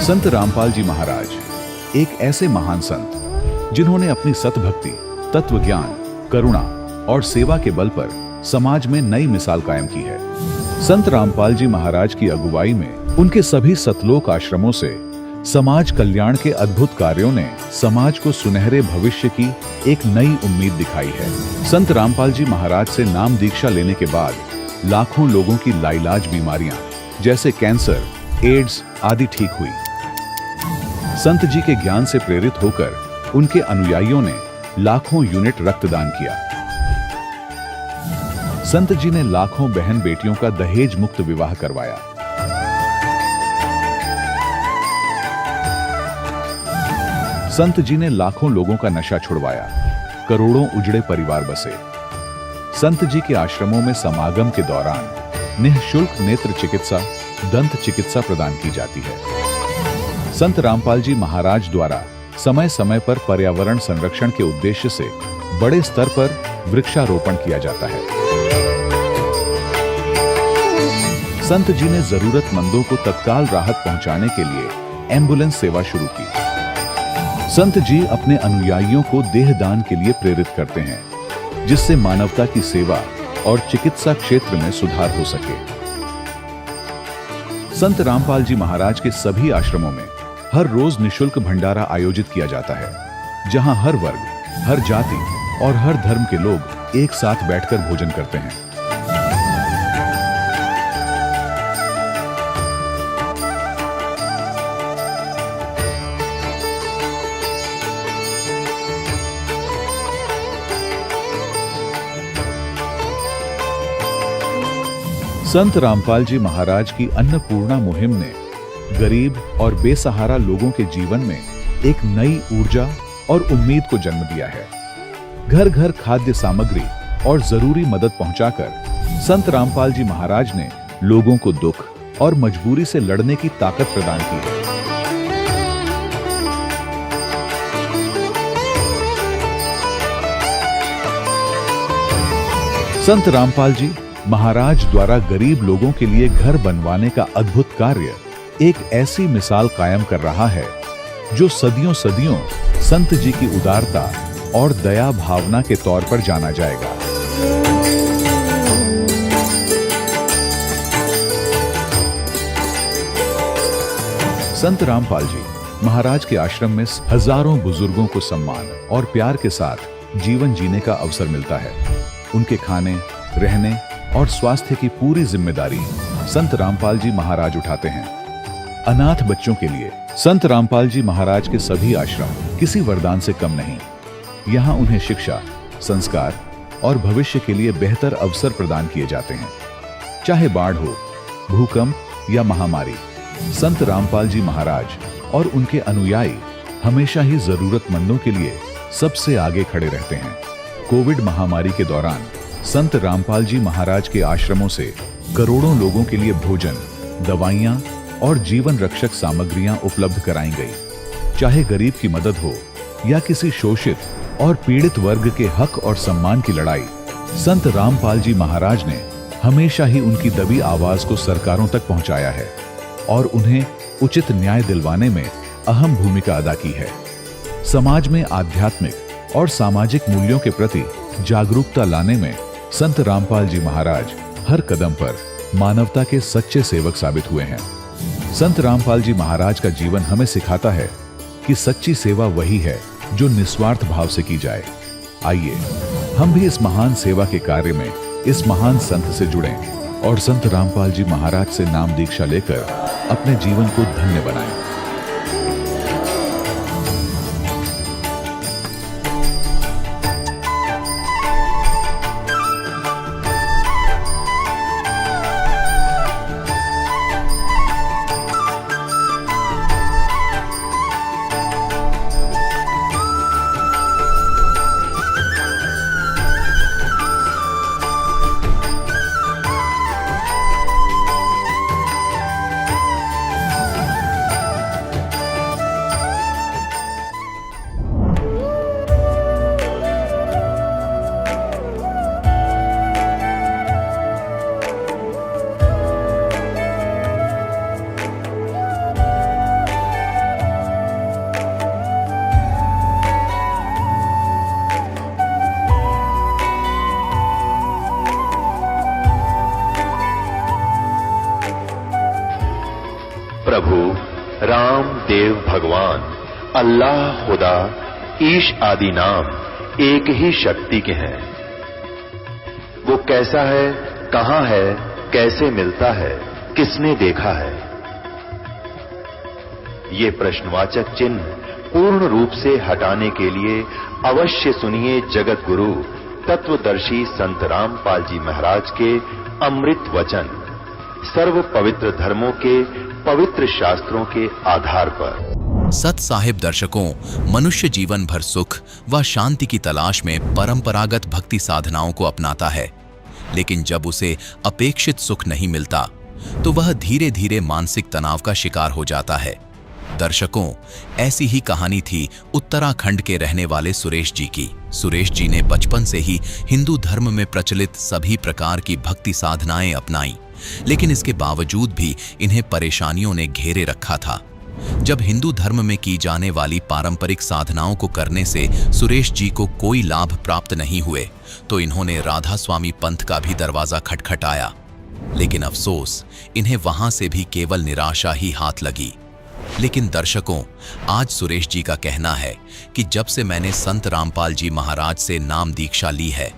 संत रामपाल जी महाराज एक ऐसे महान संत जिन्होंने अपनी सतभक्ति, तत्व ज्ञान, करुणा और सेवा के बल पर समाज में नई मिसाल कायम की है। संत रामपाल जी महाराज की अगुवाई में उनके सभी सतलोक आश्रमों से समाज कल्याण के अद्भुत कार्यों ने समाज को सुनहरे भविष्य की एक नई उम्मीद दिखाई है। संत रामपाल जी महाराज से नाम दीक्षा लेने के बाद लाखों लोगों की लाइलाज बीमारियां जैसे कैंसर, एड्स आदि ठीक हुई। संत जी के ज्ञान से प्रेरित होकर उनके अनुयायियों ने लाखों यूनिट रक्तदान किया। संत जी ने लाखों बहन बेटियों का दहेज मुक्त विवाह करवाया। संत जी ने लाखों लोगों का नशा छुड़वाया, करोड़ों उजड़े परिवार बसे। संत जी के आश्रमों में समागम के दौरान निःशुल्क नेत्र चिकित्सा, दंत चिकित्सा प्रदान की जाती है। संत रामपाल जी महाराज द्वारा समय समय पर पर्यावरण संरक्षण के उद्देश्य से बड़े स्तर पर वृक्षारोपण किया जाता है। संत जी ने जरूरतमंदों को तत्काल राहत पहुंचाने के लिए एम्बुलेंस सेवा शुरू की। संत जी अपने अनुयायियों को देहदान के लिए प्रेरित करते हैं, जिससे मानवता की सेवा और चिकित्सा क्षेत्र में सुधार हो सके। संत रामपाल जी महाराज के सभी आश्रमों में हर रोज निःशुल्क भंडारा आयोजित किया जाता है, जहां हर वर्ग, हर जाति और हर धर्म के लोग एक साथ बैठकर भोजन करते हैं। संत रामपाल जी महाराज की अन्नपूर्णा मुहिम ने गरीब और बेसहारा लोगों के जीवन में एक नई ऊर्जा और उम्मीद को जन्म दिया है। घर घर खाद्य सामग्री और जरूरी मदद पहुंचाकर संत रामपाल जी महाराज ने लोगों को दुख और मजबूरी से लड़ने की ताकत प्रदान की है। संत रामपाल जी महाराज द्वारा गरीब लोगों के लिए घर बनवाने का अद्भुत कार्य एक ऐसी मिसाल कायम कर रहा है जो सदियों सदियों संत जी की उदारता और दया भावना के तौर पर जाना जाएगा। संत रामपाल जी महाराज के आश्रम में हजारों बुजुर्गों को सम्मान और प्यार के साथ जीवन जीने का अवसर मिलता है। उनके खाने, रहने और स्वास्थ्य की पूरी जिम्मेदारी संत रामपाल जी महाराज उठाते हैं। अनाथ बच्चों के लिए संत रामपाल जी महाराज के सभी आश्रम किसी वरदान से कम नहीं। यहाँ उन्हें शिक्षा, संस्कार और भविष्य के लिए बेहतर अवसर प्रदान किए जाते हैं। चाहे बाढ़ हो, भूकंप या महामारी, संत रामपाल जी महाराज और उनके अनुयायी हमेशा ही जरूरतमंदों के लिए सबसे आगे खड़े रहते हैं। कोविड महामारी के दौरान संत रामपाल जी महाराज के आश्रमों से करोड़ों लोगों के लिए भोजन, दवाइयां और जीवन रक्षक सामग्रियां उपलब्ध कराई गई। चाहे गरीब की मदद हो या किसी शोषित और पीड़ित वर्ग के हक और सम्मान की लड़ाई, संत रामपाल जी महाराज ने हमेशा ही उनकी दबी आवाज को सरकारों तक पहुंचाया है और उन्हें उचित न्याय दिलवाने में अहम भूमिका अदा की है। समाज में आध्यात्मिक और सामाजिक मूल्यों के प्रति जागरूकता लाने में संत रामपाल जी महाराज हर कदम पर मानवता के सच्चे सेवक साबित हुए हैं। संत रामपाल जी महाराज का जीवन हमें सिखाता है कि सच्ची सेवा वही है जो निस्वार्थ भाव से की जाए। आइए हम भी इस महान सेवा के कार्य में इस महान संत से जुड़ें और संत रामपाल जी महाराज से नाम दीक्षा लेकर अपने जीवन को धन्य बनाएं। प्रभु राम देव भगवान अल्लाह खुदा ईश आदि नाम एक ही शक्ति के हैं। वो कैसा है, कहां है, कैसे मिलता है, किसने देखा है? ये प्रश्नवाचक चिन्ह पूर्ण रूप से हटाने के लिए अवश्य सुनिए जगत गुरु तत्वदर्शी संत रामपाल जी महाराज के अमृत वचन, सर्व पवित्र धर्मों के पवित्र शास्त्रों के आधार पर। सत साहिब दर्शकों, मनुष्य जीवन भर सुख व शांति की तलाश में परंपरागत भक्ति साधनाओं को अपनाता है, लेकिन जब उसे अपेक्षित सुख नहीं मिलता तो वह धीरे धीरे मानसिक तनाव का शिकार हो जाता है। दर्शकों, ऐसी ही कहानी थी उत्तराखंड के रहने वाले सुरेश जी की। सुरेश जी ने बचपन से ही हिंदू धर्म में प्रचलित सभी प्रकार की भक्ति साधनाएं अपनाई, लेकिन इसके बावजूद भी इन्हें परेशानियों ने घेरे रखा था। जब हिंदू धर्म में की जाने वाली पारंपरिक साधनाओं को करने से सुरेश जी को कोई लाभ प्राप्त नहीं हुए तो इन्होंने राधा स्वामी पंथ का भी दरवाजा खटखटाया, लेकिन अफसोस इन्हें वहां से भी केवल निराशा ही हाथ लगी। लेकिन दर्शकों, आज सुरेश जी का कहना है कि जब से मैंने संत रामपाल जी महाराज से नाम दीक्षा ली है,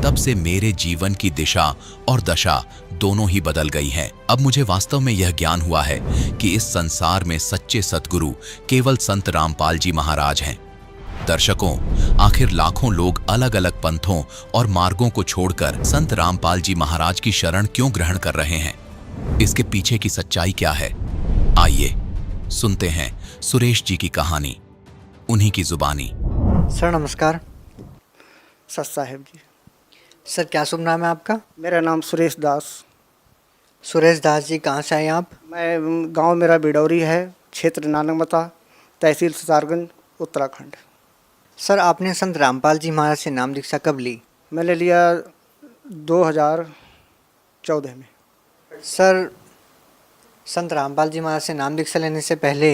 तब से मेरे जीवन की दिशा और दशा दोनों ही बदल गई हैं। अब मुझे वास्तव में यह ज्ञान हुआ है कि इस संसार में सच्चे सतगुरु केवल संत रामपाल जी महाराज हैं। दर्शकों, आखिर लाखों लोग अलग अलग पंथों और मार्गों को छोड़कर संत रामपाल जी महाराज की शरण क्यों ग्रहण कर रहे हैं? इसके पीछे की सच्चाई क्या है? आइए सुनते हैं सुरेश जी की कहानी, उन्हीं की जुबानी। सर नमस्कार। सत साहिब जी। सर क्या शुभ नाम है आपका? मेरा नाम सुरेश दास। सुरेश दास जी, कहाँ से आए आप? मैं गांव मेरा बिडौरी है, क्षेत्र नानकमता, तहसील सितारगंज, उत्तराखंड। सर आपने संत रामपाल जी महाराज से नाम दीक्षा कब ली? मैंने लिया 2014 में। सर संत रामपाल जी महाराज से नाम दीक्षा लेने से पहले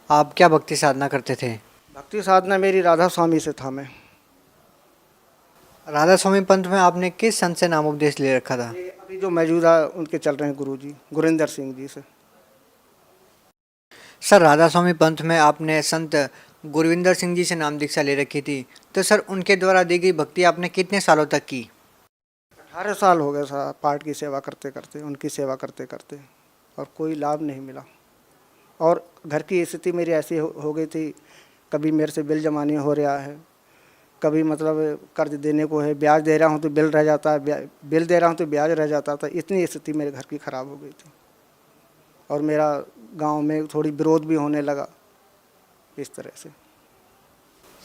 आप क्या भक्ति साधना करते थे? भक्ति साधना मेरी राधा स्वामी से था। मैं राधा स्वामी पंथ में आपने किस संत से नाम उपदेश ले रखा था? अभी जो मौजूदा उनके चल रहे हैं गुरु जी, गुरिंदर सिंह जी से। सर राधा स्वामी पंथ में आपने संत गुरविंदर सिंह जी से नाम दीक्षा ले रखी थी, तो सर उनके द्वारा दी गई भक्ति आपने कितने सालों तक की? 18 साल हो गए सर, पाठ की सेवा करते करते, उनकी सेवा करते करते, और कोई लाभ नहीं मिला। और घर की स्थिति मेरी ऐसी हो गई थी, कभी मेरे से बिल जमा नहीं हो रहा है, कभी मतलब कर्ज देने को है, ब्याज दे रहा हूँ तो बिल रह जाता है, बिल दे रहा हूँ तो ब्याज रह जाता था। इतनी स्थिति मेरे घर की ख़राब हो गई थी, और मेरा गांव में थोड़ी विरोध भी होने लगा इस तरह से।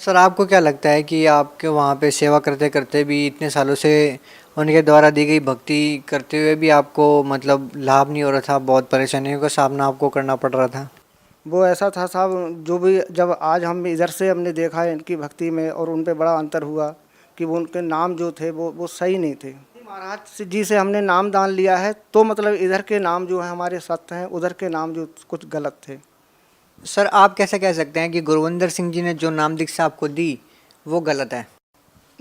सर आपको क्या लगता है कि आपके वहाँ पे सेवा करते करते भी इतने सालों से उनके द्वारा दी गई भक्ति करते हुए भी आपको मतलब लाभ नहीं हो रहा था, बहुत परेशानियों का सामना आपको करना पड़ रहा था? वो ऐसा था साहब, जो भी जब आज हम इधर से हमने देखा है इनकी भक्ति में, और उन पे बड़ा अंतर हुआ कि वो उनके नाम जो थे वो सही नहीं थे। महाराज जी से हमने नाम दान लिया है, तो मतलब इधर के नाम जो है हमारे सत्य हैं, उधर के नाम जो कुछ गलत थे। सर आप कैसे कह सकते हैं कि गुरविंदर सिंह जी ने जो नाम दीक्षा आपको दी वो गलत है?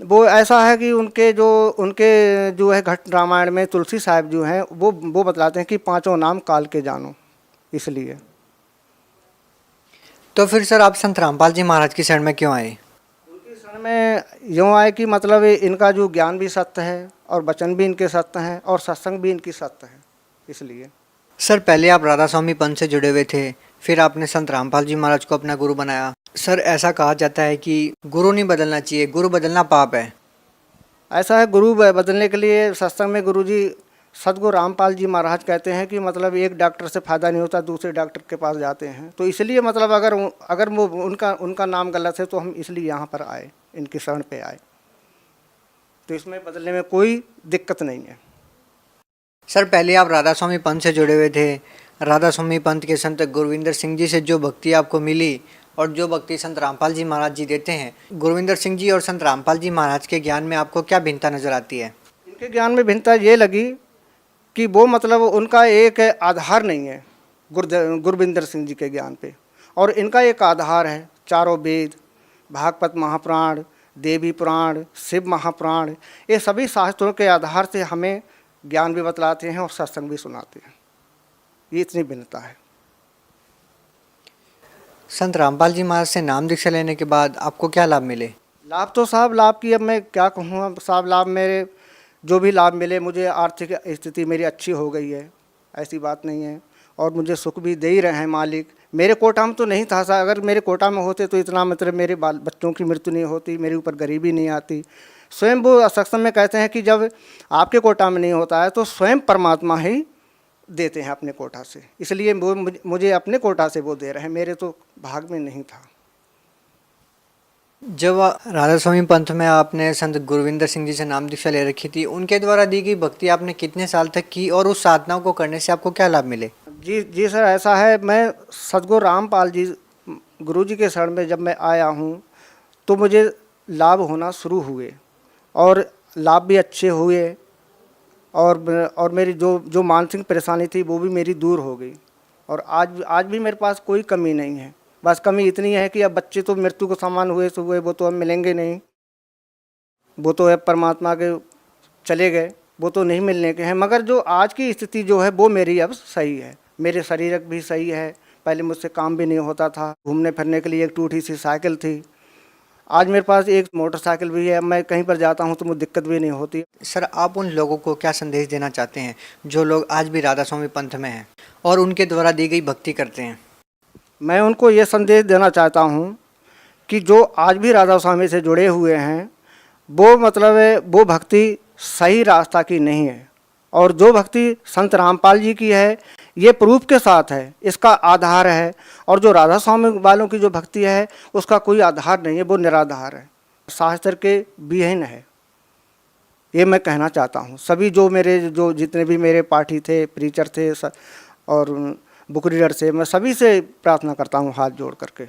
वो ऐसा है कि उनके जो है घट रामायण में तुलसी साहिब जो हैं वो बतलाते हैं कि 5 नाम काल के जानो, इसलिए। तो फिर सर आप संत रामपाल जी महाराज की शरण में क्यों आए? उनकी शरण में यूँ आए कि मतलब इनका जो ज्ञान भी सत्य है, और वचन भी इनके सत्य हैं, और सत्संग भी इनकी सत्य है, इसलिए। सर पहले आप राधा स्वामी पंथ से जुड़े हुए थे, फिर आपने संत रामपाल जी महाराज को अपना गुरु बनाया। सर ऐसा कहा जाता है कि गुरु नहीं बदलना चाहिए, गुरु बदलना पाप है। ऐसा है, गुरु बदलने के लिए सत्संग में गुरु जी सदगुरु रामपाल जी महाराज कहते हैं कि मतलब एक डॉक्टर से फ़ायदा नहीं होता, दूसरे डॉक्टर के पास जाते हैं। तो इसलिए मतलब अगर वो उनका नाम गलत है तो हम इसलिए यहाँ पर आए, इनकी शरण पे आए, तो इसमें बदलने में कोई दिक्कत नहीं है। सर पहले आप राधा स्वामी पंथ से जुड़े हुए थे, राधा स्वामी पंथ के संत गुरविंदर सिंह जी से जो भक्ति आपको मिली और जो भक्ति संत रामपाल जी महाराज जी देते हैं, गुरविंदर सिंह जी और संत रामपाल जी महाराज के ज्ञान में आपको क्या भिन्नता नज़र आती है? इनके ज्ञान में भिन्नता ये लगी कि वो मतलब उनका एक आधार नहीं है गुरविंदर सिंह जी के ज्ञान पे, और इनका एक आधार है चारों वेद, भागवत महापुराण, देवी पुराण, शिव महापुराण, ये सभी शास्त्रों के आधार से हमें ज्ञान भी बतलाते हैं और सत्संग भी सुनाते हैं। ये इतनी भिन्नता है। संत रामपाल जी महाराज से नाम दीक्षा लेने के बाद आपको क्या लाभ मिले? लाभ तो साहब लाभ की अब मैं क्या कहूँ, अब साहब लाभ मेरे जो भी लाभ मिले, मुझे आर्थिक स्थिति मेरी अच्छी हो गई है, ऐसी बात नहीं है। और मुझे सुख भी दे ही रहे हैं मालिक। मेरे कोटा में तो नहीं था साहब, अगर मेरे कोटा में होते तो इतना मतलब मेरे बाल बच्चों की मृत्यु नहीं होती, मेरे ऊपर गरीबी नहीं आती। स्वयं वो सत्संग में कहते हैं कि जब आपके कोटा में नहीं होता है तो स्वयं परमात्मा ही देते हैं अपने कोटा से, इसलिए वो मुझे अपने कोटा से वो दे रहे हैं, मेरे तो भाग में नहीं था। जब राधा स्वामी पंथ में आपने संत गुरविंदर सिंह जी से नाम दीक्षा ले रखी थी, उनके द्वारा दी गई भक्ति आपने कितने साल तक की और उस साधनाओं को करने से आपको क्या लाभ मिले? जी जी सर, ऐसा है, मैं सदगुरु रामपाल जी गुरु जी के शरण में जब मैं आया हूँ तो मुझे लाभ होना शुरू हुए और लाभ भी अच्छे हुए और मेरी जो मानसिक परेशानी थी वो भी मेरी दूर हो गई। और आज भी मेरे पास कोई कमी नहीं है। बस कमी इतनी है कि अब बच्चे तो मृत्यु को समान हुए सो हुए, वो तो अब मिलेंगे नहीं, वो तो अब परमात्मा के चले गए, वो तो नहीं मिलने के हैं। मगर जो आज की स्थिति जो है वो मेरी अब सही है, मेरे शरीर भी सही है। पहले मुझसे काम भी नहीं होता था, घूमने फिरने के लिए एक टूटी सी साइकिल थी, आज मेरे पास एक मोटरसाइकिल भी है, मैं कहीं पर जाता हूँ तो मुझे दिक्कत भी नहीं होती। सर, आप उन लोगों को क्या संदेश देना चाहते हैं जो लोग आज भी राधा स्वामी पंथ में हैं और उनके द्वारा दी गई भक्ति करते हैं? मैं उनको ये संदेश देना चाहता हूँ कि जो आज भी राधा स्वामी से जुड़े हुए हैं वो मतलब वो भक्ति सही रास्ता की नहीं है, और जो भक्ति संत रामपाल जी की है ये प्रूफ के साथ है, इसका आधार है। और जो राधा स्वामी वालों की जो भक्ति है उसका कोई आधार नहीं है, वो निराधार है, शास्त्र के विहीन है। ये मैं कहना चाहता हूँ। सभी जो जितने भी मेरे पाठी थे, प्रीचर थे और बुक रीडर से, मैं सभी से प्रार्थना करता हूँ हाथ जोड़ करके।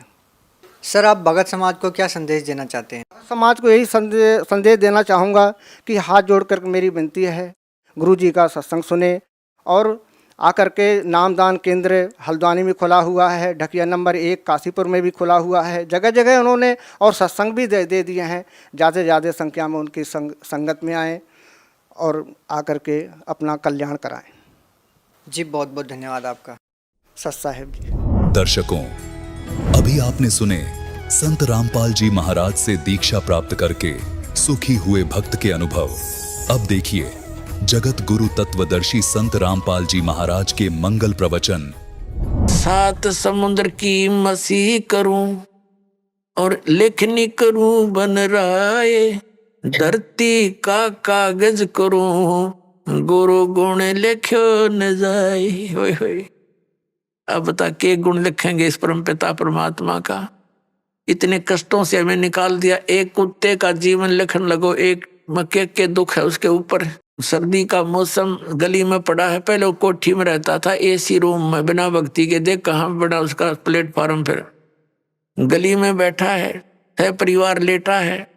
सर, आप भगत समाज को क्या संदेश देना चाहते हैं? समाज को यही संदेश देना चाहूँगा कि हाथ जोड़ कर मेरी विनती है, गुरु जी का सत्संग सुने और आकर के नामदान केंद्र हल्द्वानी में खुला हुआ है, ढकिया नंबर 1 काशीपुर में भी खुला हुआ है, जगह जगह उन्होंने और सत्संग भी दे दिए हैं। ज़्यादा से ज़्यादा संख्या में उनकी संगत में आएँ और आकर के अपना कल्याण कराएं। जी, बहुत बहुत धन्यवाद आपका। सत साहेब जी। दर्शकों, अभी आपने सुने संत रामपाल जी महाराज से दीक्षा प्राप्त करके सुखी हुए भक्त के अनुभव। अब देखिए जगत गुरु तत्वदर्शी संत रामपाल जी महाराज के मंगल प्रवचन। 7 समुद्र की मसीह करूं और लेखनी करूं बन राय, धरती का कागज करूं गुरु गुण लिखो न जाए। होय होय, अब बता के गुण लिखेंगे इस परम पिता परमात्मा का। इतने कष्टों से हमें निकाल दिया। एक कुत्ते का जीवन लिखने लगो, एक मक्के के दुख है उसके ऊपर। सर्दी का मौसम, गली में पड़ा है, पहले वो कोठी में रहता था एसी रूम में बिना भक्ति के, देख कहाँ बड़ा उसका प्लेटफार्म, फिर गली में बैठा है परिवार लेटा है,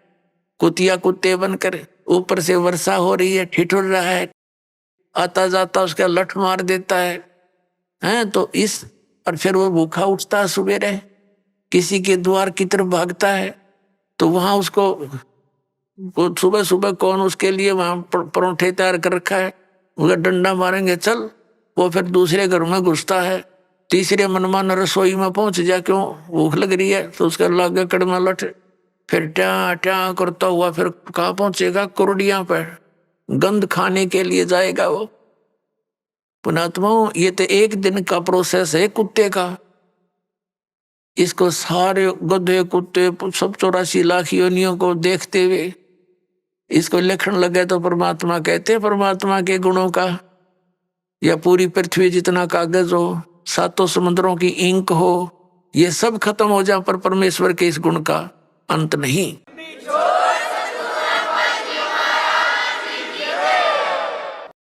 कुतिया कुत्ते बनकर, ऊपर से वर्षा हो रही है, ठिठुर रहा है, आता जाता उसका लठ मार देता है तो इस और फिर वो भूखा उठता है, सुबह किसी के द्वार की तरफ भागता है तो वहां उसको सुबह सुबह कौन उसके लिए वहां परोठे तैयार कर रखा है, उसे डंडा मारेंगे चल। वो फिर दूसरे घर में घुसता है, तीसरे मनमान रसोई में पहुंच जा, क्यों भूख लग रही है तो उसका लागे कड़मा लठ, फिर ट्या ट्या करता हुआ फिर कहाँ पहुंचेगा, कुरडिया पर गंध खाने के लिए जाएगा वो। पुणात्माओं, ये तो एक दिन का प्रोसेस है कुत्ते का। इसको सारे गधे कुत्ते सब 84 लाख योनियों को देखते हुए इसको लिखने लगे तो परमात्मा कहते हैं परमात्मा के गुणों का, या पूरी पृथ्वी जितना कागज हो, 7 समुद्रों की इंक हो, ये सब खत्म हो जाए पर परमेश्वर के इस गुण का अंत नहीं।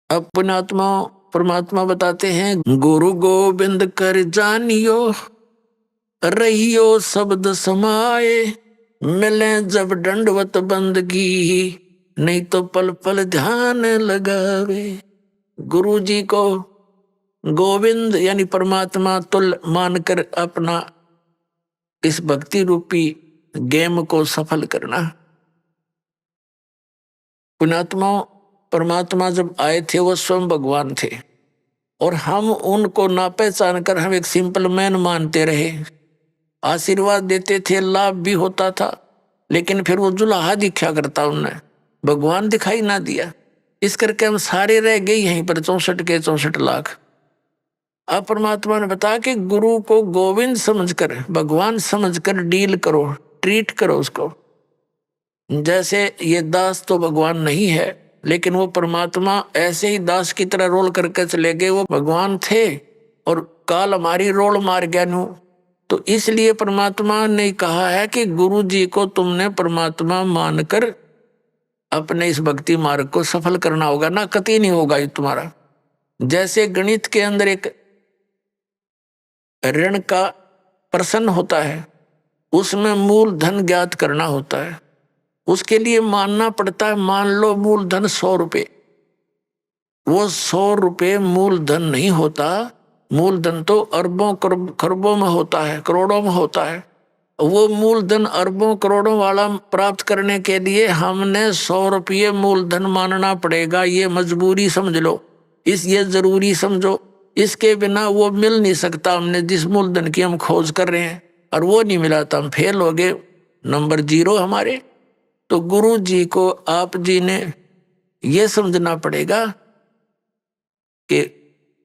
अब पुणात्मा परमात्मा बताते हैं, गुरु गोविंद कर जानियो रहियो शब्द समाए, मिले जब दंडवत बंदगी नहीं तो पल पल ध्यान लगावे। गुरु जी को गोविंद यानी परमात्मा तुल मानकर अपना इस भक्ति रूपी गेम को सफल करना। पुणात्मा परमात्मा जब आए थे वो स्वयं भगवान थे और हम उनको ना पहचान कर हम एक सिंपल मैन मानते रहे। आशीर्वाद देते थे, लाभ भी होता था, लेकिन फिर वो जुलाहा दिखा करता, उनने भगवान दिखाई ना दिया। इस करके हम सारे रह गए यहीं पर 64 के 64 लाख। अब परमात्मा ने बताया कि गुरु को गोविंद समझकर, भगवान समझकर डील करो, ट्रीट करो उसको। जैसे ये दास तो भगवान नहीं है, लेकिन वो परमात्मा ऐसे ही दास की तरह रोल करके चले गए, वो भगवान थे और काल हमारी रोल मार गया नू। तो इसलिए परमात्मा ने कहा है कि गुरु जी को तुमने परमात्मा मानकर अपने इस भक्ति मार्ग को सफल करना होगा, ना कतई नहीं होगा ये तुम्हारा। जैसे गणित के अंदर एक ऋण का प्रश्न होता है, उसमें मूलधन ज्ञात करना होता है, उसके लिए मानना पड़ता है, मान लो मूलधन 100 रुपये। वो 100 रुपये मूलधन नहीं होता, मूलधन तो अरबों खरबों में होता है, करोड़ों में होता है। वो मूलधन अरबों करोड़ों वाला प्राप्त करने के लिए हमने 100 रुपये मूलधन मानना पड़ेगा। ये मजबूरी समझ लो, ये जरूरी समझो, इसके बिना वो मिल नहीं सकता। हमने जिस मूलधन की हम खोज कर रहे हैं और वो नहीं मिला तो हम फेल हो गए, नंबर 0 हमारे। तो गुरु जी को आप जी ने ये समझना पड़ेगा कि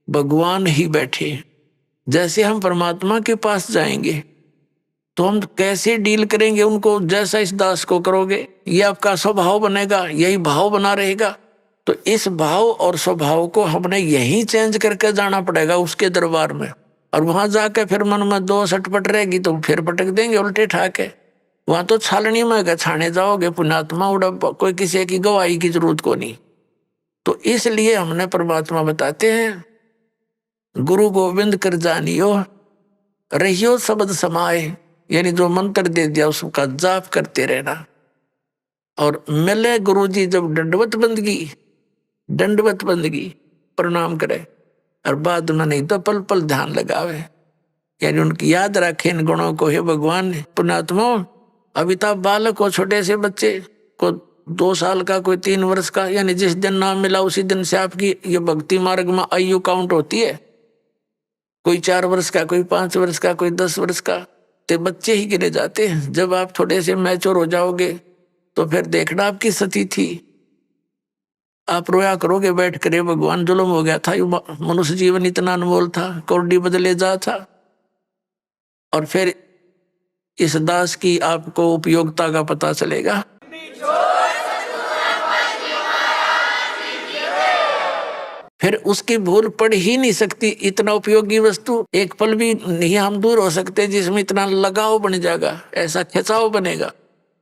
भगवान ही बैठे। जैसे हम परमात्मा के पास जाएंगे तो हम कैसे डील करेंगे उनको, जैसा इस दास को करोगे ये आपका स्वभाव बनेगा, यही भाव बना रहेगा। तो इस भाव और स्वभाव को हमने यहीं चेंज करके जाना पड़ेगा उसके दरबार में। और वहां जाके फिर मन में 2 सटपट रहेगी तो फिर पटक देंगे उल्टे ठाके। वहां तो छालनी में छाने जाओगे, पुण्यात्मा उड़ा, कोई किसी की गवाही की जरूरत को नहीं। तो इसलिए हमने परमात्मा बताते हैं, गुरु गोविंद कर जानियो रहियो शब्द समाए, यानी जो मंत्र दे दिया उसका जाप करते रहना। और मिले गुरु जी जब दंडवत बंदगी प्रणाम करे, और बाद में नहीं तो पल पल ध्यान लगावे, यानी उनकी याद रखे इन गुणों को। हे भगवान, पुण्यात्मा, अमिताभ बालक को, छोटे से बच्चे को 2 साल का, कोई 3 वर्ष का, यानी जिस दिन नाम मिला उसी दिन से आपकी ये भक्ति मार्ग में आयु काउंट होती है। कोई 4 वर्ष का, कोई 5 वर्ष का, कोई 10 वर्ष का, तो बच्चे ही गिने जाते हैं। जब आप थोड़े से मैच्योर हो जाओगे तो फिर देखना आपकी सती थी, आप रोया करोगे बैठ कर, भगवान जुल्म हो गया था, मनुष्य जीवन इतना अनमोल था, कौड़ी बदले जा था। और फिर इस दास की आपको उपयोगिता का पता चलेगा। फिर उसकी भूल पड़ ही नहीं सकती। इतना उपयोगी वस्तु एक पल भी नहीं हम दूर हो सकते जिसमें इतना लगाव बन जाएगा, ऐसा खिंचाव बनेगा।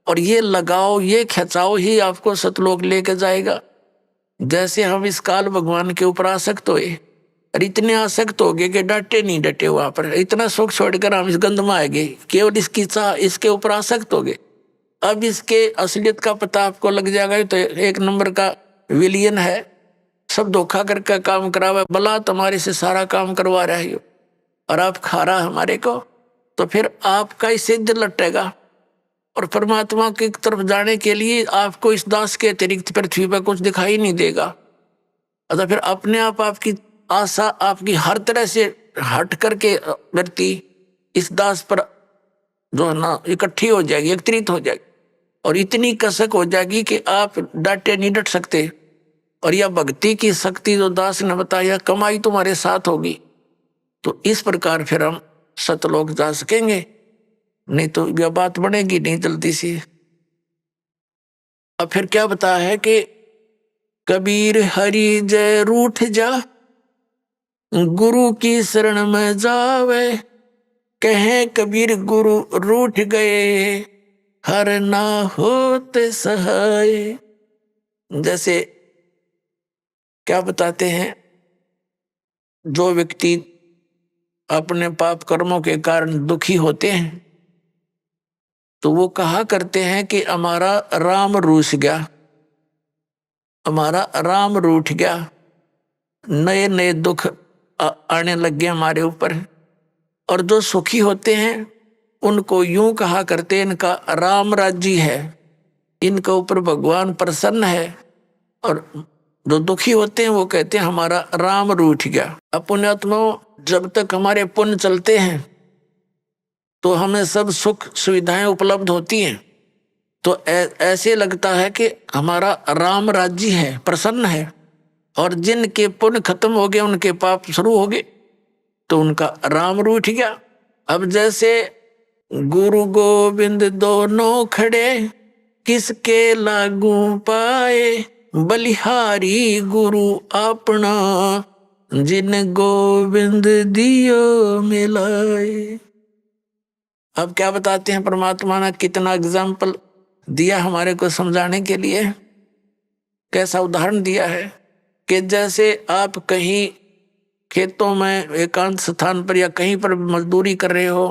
और ये लगाव, ये खिंचाव ही आपको सतलोक लेके जाएगा। जैसे हम इस काल भगवान के ऊपर आसक्त हुए और इतने आसक्त हो गए कि डटे नहीं डटे, वहां पर इतना सुख छोड़कर हम इस गंध में आ गए, केवल इसकी चाह, इसके ऊपर आसक्त हो गए। अब इसके असलियत का पता आपको लग जाएगा। तो 1 नंबर का विलियन है, सब धोखा करके काम करावा, भला तुम्हारे से सारा काम करवा रहा है और आप खा रहा हमारे को, तो फिर आपका इससे दिल लटेगा। और परमात्मा की तरफ जाने के लिए आपको इस दास के अतिरिक्त पृथ्वी पर कुछ दिखाई नहीं देगा। अतः फिर अपने आप आपकी आशा आपकी हर तरह से हट करके व्यक्ति इस दास पर जो है ना इकट्ठी हो जाएगी, एकत्रित हो जाएगी, और इतनी कसक हो जाएगी कि आप डांटे नहीं डट सकते। और यह भक्ति की शक्ति जो दास ने बताया, कमाई तुम्हारे साथ होगी। तो इस प्रकार फिर हम सतलोक जा सकेंगे, नहीं तो यह बात बनेगी नहीं जल्दी से। अब फिर क्या बताया है कि कबीर हरि जय रूठ जा, गुरु की शरण में जावे, कहे कबीर गुरु रूठ गए, हर ना होते सहाय। जैसे क्या बताते हैं, जो व्यक्ति अपने पाप कर्मों के कारण दुखी होते हैं तो वो कहा करते हैं कि हमारा राम रूठ गया, हमारा राम रूठ गया, नए नए दुख आने लग गए हमारे ऊपर। और जो सुखी होते हैं उनको यूं कहा करते हैं, इनका राम राज्य है, इनके ऊपर भगवान प्रसन्न है। और जो दुखी होते हैं वो कहते हैं हमारा राम रूठ गया। अब पुण्यात्माओं, जब तक हमारे पुण्य चलते हैं तो हमें सब सुख सुविधाएं उपलब्ध होती हैं, तो ऐसे लगता है कि हमारा राम राज्य है, प्रसन्न है। और जिनके पुण्य खत्म हो गए, उनके पाप शुरू हो गए, तो उनका राम रूठ गया। अब जैसे गुरु गोविंद दोनों खड़े, किसके लागू पाए, बलिहारी गुरु अपना, जिन गोविंद दियो मिलाए। अब क्या बताते हैं परमात्मा ने कितना एग्जाम्पल दिया हमारे को समझाने के लिए। कैसा उदाहरण दिया है कि जैसे आप कहीं खेतों में एकांत स्थान पर या कहीं पर मजदूरी कर रहे हो,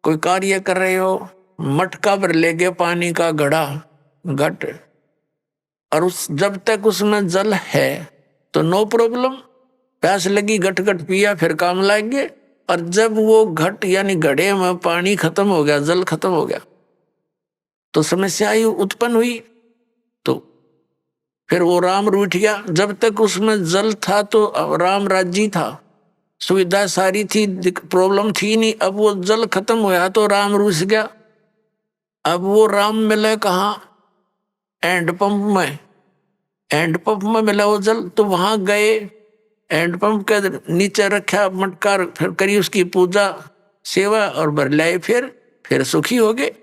कोई कार्य कर रहे हो, मटका भर ले गए पानी का घड़ा घट, और उस जब तक उसमें जल है तो नो प्रॉब्लम, प्यास लगी घट घट पिया फिर काम लाएंगे। और जब वो घट यानी घड़े में पानी खत्म हो गया, जल खत्म हो गया, तो समस्या ही उत्पन्न हुई। तो फिर वो राम रूठ गया। जब तक उसमें जल था तो राम राज्य था, सुविधा सारी थी, प्रॉब्लम थी नहीं। अब वो जल खत्म हुआ तो राम रूठ गया। अब वो राम मिले कहाँ? हैंडपंप में। हैंडपंप में मिला वो जल, तो वहां गए, हैंडपंप के नीचे रखा मटका, फिर करी उसकी पूजा सेवा और भर लाए, फिर सुखी हो गए।